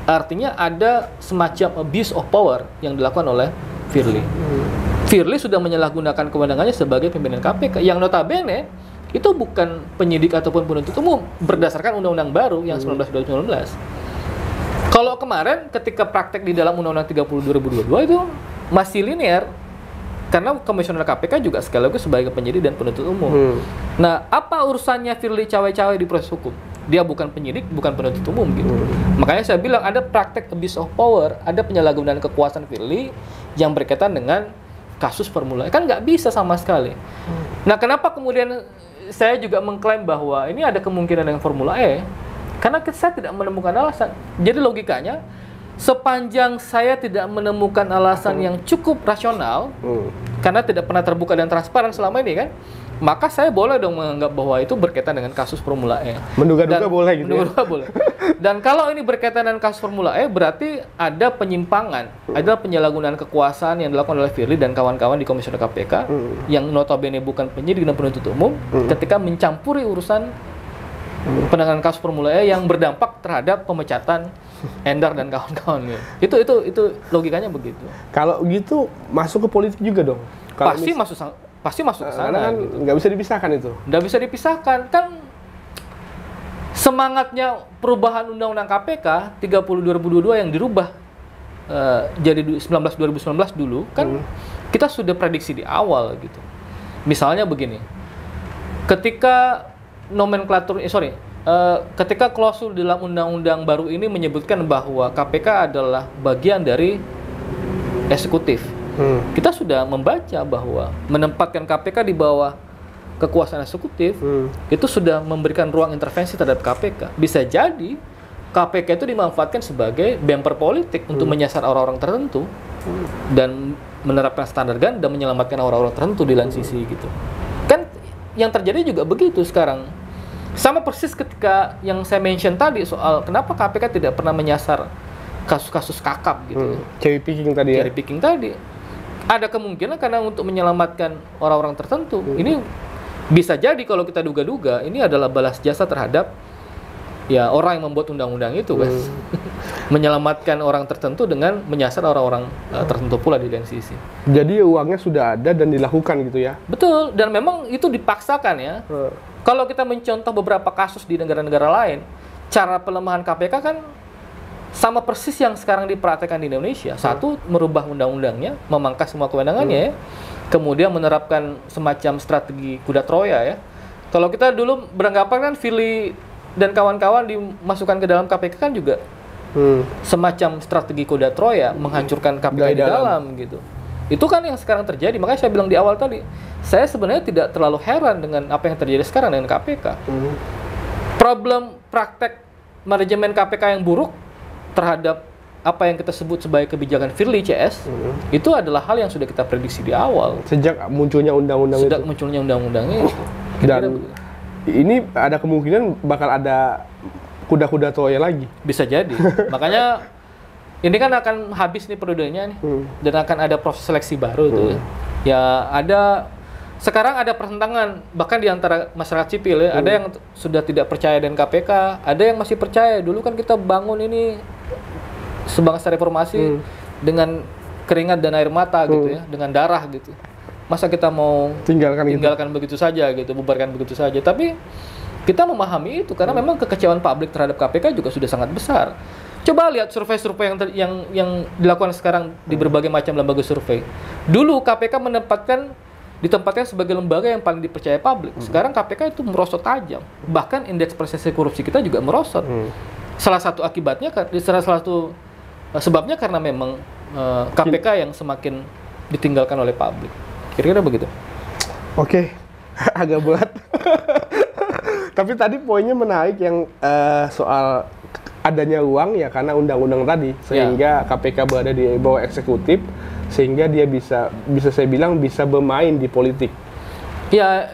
artinya ada semacam abuse of power yang dilakukan oleh Firly. Firly sudah menyalahgunakan kewenangannya sebagai pimpinan KPK, yang notabene itu bukan penyidik ataupun penuntut umum berdasarkan undang-undang baru yang 19 2019. Kalau kemarin ketika praktek di dalam Undang-Undang 30 2022 itu masih linear, karena komisioner KPK juga sekaligus sebagai penyidik dan penuntut umum. Nah, apa urusannya Firly cawe-cawe di proses hukum? Dia bukan penyidik, bukan penuntut umum gitu. Makanya saya bilang ada praktek abuse of power, ada penyalahgunaan kekuasaan Firly yang berkaitan dengan kasus Formula E. Kan nggak bisa sama sekali. Nah, kenapa kemudian saya juga mengklaim bahwa ini ada kemungkinan dengan Formula E? Karena saya tidak menemukan alasan. Jadi logikanya, sepanjang saya tidak menemukan alasan yang cukup rasional, karena tidak pernah terbuka dan transparan selama ini kan, maka saya boleh dong menganggap bahwa itu berkaitan dengan kasus Formula E. Menduga-duga boleh gitu menduga-duga boleh. Dan kalau ini berkaitan dengan kasus Formula E, berarti ada penyimpangan, ada penyalahgunaan kekuasaan yang dilakukan oleh Firly dan kawan-kawan di komisioner KPK, yang notabene bukan penyidik dan penuntut umum, ketika mencampuri urusan penanganan kasus Formula E yang berdampak terhadap pemecatan Endar dan kawan-kawannya. Itu logikanya begitu. Kalau gitu masuk ke politik juga dong. Pasti masuk ke sana. Kan gitu. Nggak bisa dipisahkan itu. Nggak bisa dipisahkan. Kan semangatnya perubahan Undang-Undang KPK 30 2022 yang dirubah jadi 2019 dulu kan kita sudah prediksi di awal gitu. Misalnya begini. Ketika ketika klausul dalam undang-undang baru ini menyebutkan bahwa KPK adalah bagian dari eksekutif. Kita sudah membaca bahwa menempatkan KPK di bawah kekuasaan eksekutif itu sudah memberikan ruang intervensi terhadap KPK. Bisa jadi KPK itu dimanfaatkan sebagai bumper politik untuk menyasar orang-orang tertentu dan menerapkan standar ganda dan menyelamatkan orang-orang tertentu di lain sisi gitu. Kan yang terjadi juga begitu sekarang. Sama persis ketika yang saya mention tadi soal kenapa KPK tidak pernah menyasar kasus-kasus kakap gitu. Cherry picking tadi ya? Cherry picking tadi. Ada kemungkinan karena untuk menyelamatkan orang-orang tertentu. Ini bisa jadi kalau kita duga-duga ini adalah balas jasa terhadap ya orang yang membuat undang-undang itu kan. Menyelamatkan orang tertentu dengan menyasar orang-orang tertentu pula di lain sisi. Jadi uangnya sudah ada dan dilakukan gitu ya? Betul, dan memang itu dipaksakan ya. Kalau kita mencontoh beberapa kasus di negara-negara lain, cara pelemahan KPK kan sama persis yang sekarang dipraktekkan di Indonesia. Satu, merubah undang-undangnya, memangkas semua kewenangannya ya. Kemudian menerapkan semacam strategi kuda Troya ya. Kalau kita dulu beranggapan kan Firly dan kawan-kawan dimasukkan ke dalam KPK kan juga semacam strategi kuda Troya, menghancurkan KPK di dalam gitu. Itu kan yang sekarang terjadi. Makanya saya bilang di awal tadi, saya sebenarnya tidak terlalu heran dengan apa yang terjadi sekarang dengan KPK. Problem praktek manajemen KPK yang buruk terhadap apa yang kita sebut sebagai kebijakan Firly CS, itu adalah hal yang sudah kita prediksi di awal. Sejak munculnya undang-undang itu. Sejak munculnya undang-undangnya itu. Dan ini ada kemungkinan bakal ada kuda-kuda Troya lagi. Bisa jadi. Makanya ini kan akan habis nih periodenya nih, dan akan ada proses seleksi baru tuh. Ya ada sekarang ada pertentangan bahkan di antara masyarakat sipil ya. Ada yang sudah tidak percaya dengan KPK, ada yang masih percaya. Dulu kan kita bangun ini sebangsa reformasi dengan keringat dan air mata gitu ya, dengan darah gitu. Masa kita mau tinggalkan begitu saja gitu, bubarkan begitu saja. Tapi Kita memahami itu karena memang kekecewaan publik terhadap KPK juga sudah sangat besar. Coba lihat survei-survei yang dilakukan sekarang di berbagai macam lembaga survei. Dulu KPK ditempatkan sebagai lembaga yang paling dipercaya publik. Sekarang KPK itu merosot tajam. Bahkan indeks persepsi korupsi kita juga merosot. Salah satu akibatnya, salah satu sebabnya karena memang KPK yang semakin ditinggalkan oleh publik. Kira-kira begitu. Oke, agak berat. Tapi tadi poinnya menarik yang soal adanya uang ya karena undang-undang tadi, sehingga KPK berada di bawah eksekutif, sehingga dia bisa saya bilang bisa bermain di politik. Ya,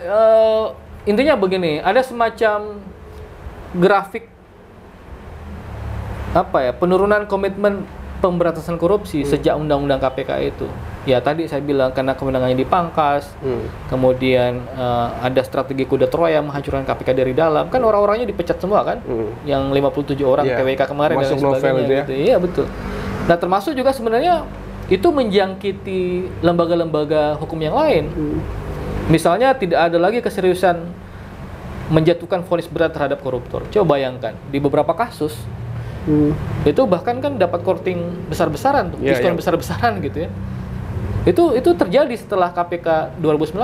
intinya begini, ada semacam grafik penurunan komitmen pemberantasan korupsi sejak undang-undang KPK itu. Ya tadi saya bilang karena kewenangannya dipangkas, kemudian ada strategi kuda Troya menghancurkan KPK dari dalam. Kan orang-orangnya dipecat semua kan, yang 57 orang TWK kemarin dan sebagainya. Gitu. Iya betul. Nah termasuk juga sebenarnya itu menjangkiti lembaga-lembaga hukum yang lain. Misalnya tidak ada lagi keseriusan menjatuhkan vonis berat terhadap koruptor. Coba bayangkan di beberapa kasus itu bahkan kan dapat korting besar-besaran, diskon besar-besaran gitu ya. Itu terjadi setelah KPK 2019.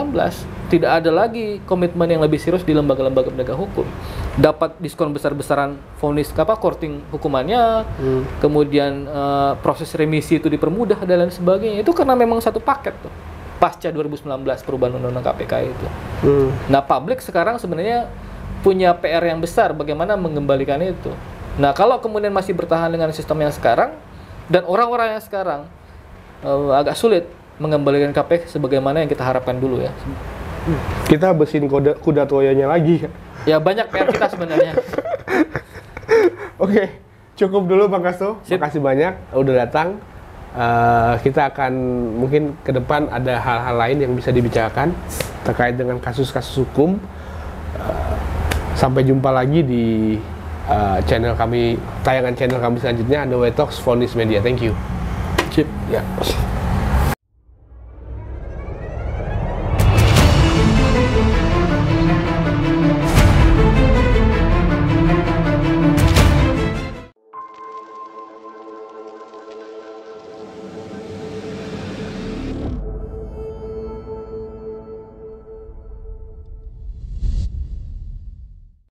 Tidak ada lagi komitmen yang lebih serius di lembaga-lembaga penegak hukum. Dapat diskon besar-besaran vonis korting hukumannya, kemudian proses remisi itu dipermudah dan lain sebagainya. Itu karena memang satu paket tuh. Pasca 2019 perubahan undang-undang KPK itu. Nah, publik sekarang sebenarnya punya PR yang besar bagaimana mengembalikan itu. Nah, kalau kemudian masih bertahan dengan sistem yang sekarang dan orang-orang yang sekarang agak sulit mengembalikan KPK sebagaimana yang kita harapkan dulu ya. Kita bersihin kuda Troyanya lagi. Ya banyak PR kita sebenarnya. Oke, cukup dulu Bang Kasto. Makasih banyak udah datang. Kita akan mungkin ke depan ada hal-hal lain yang bisa dibicarakan terkait dengan kasus-kasus hukum. Sampai jumpa lagi di channel kami, tayangan channel kami selanjutnya, Underway Talks Vonis Media. Thank you. Sip. Ya.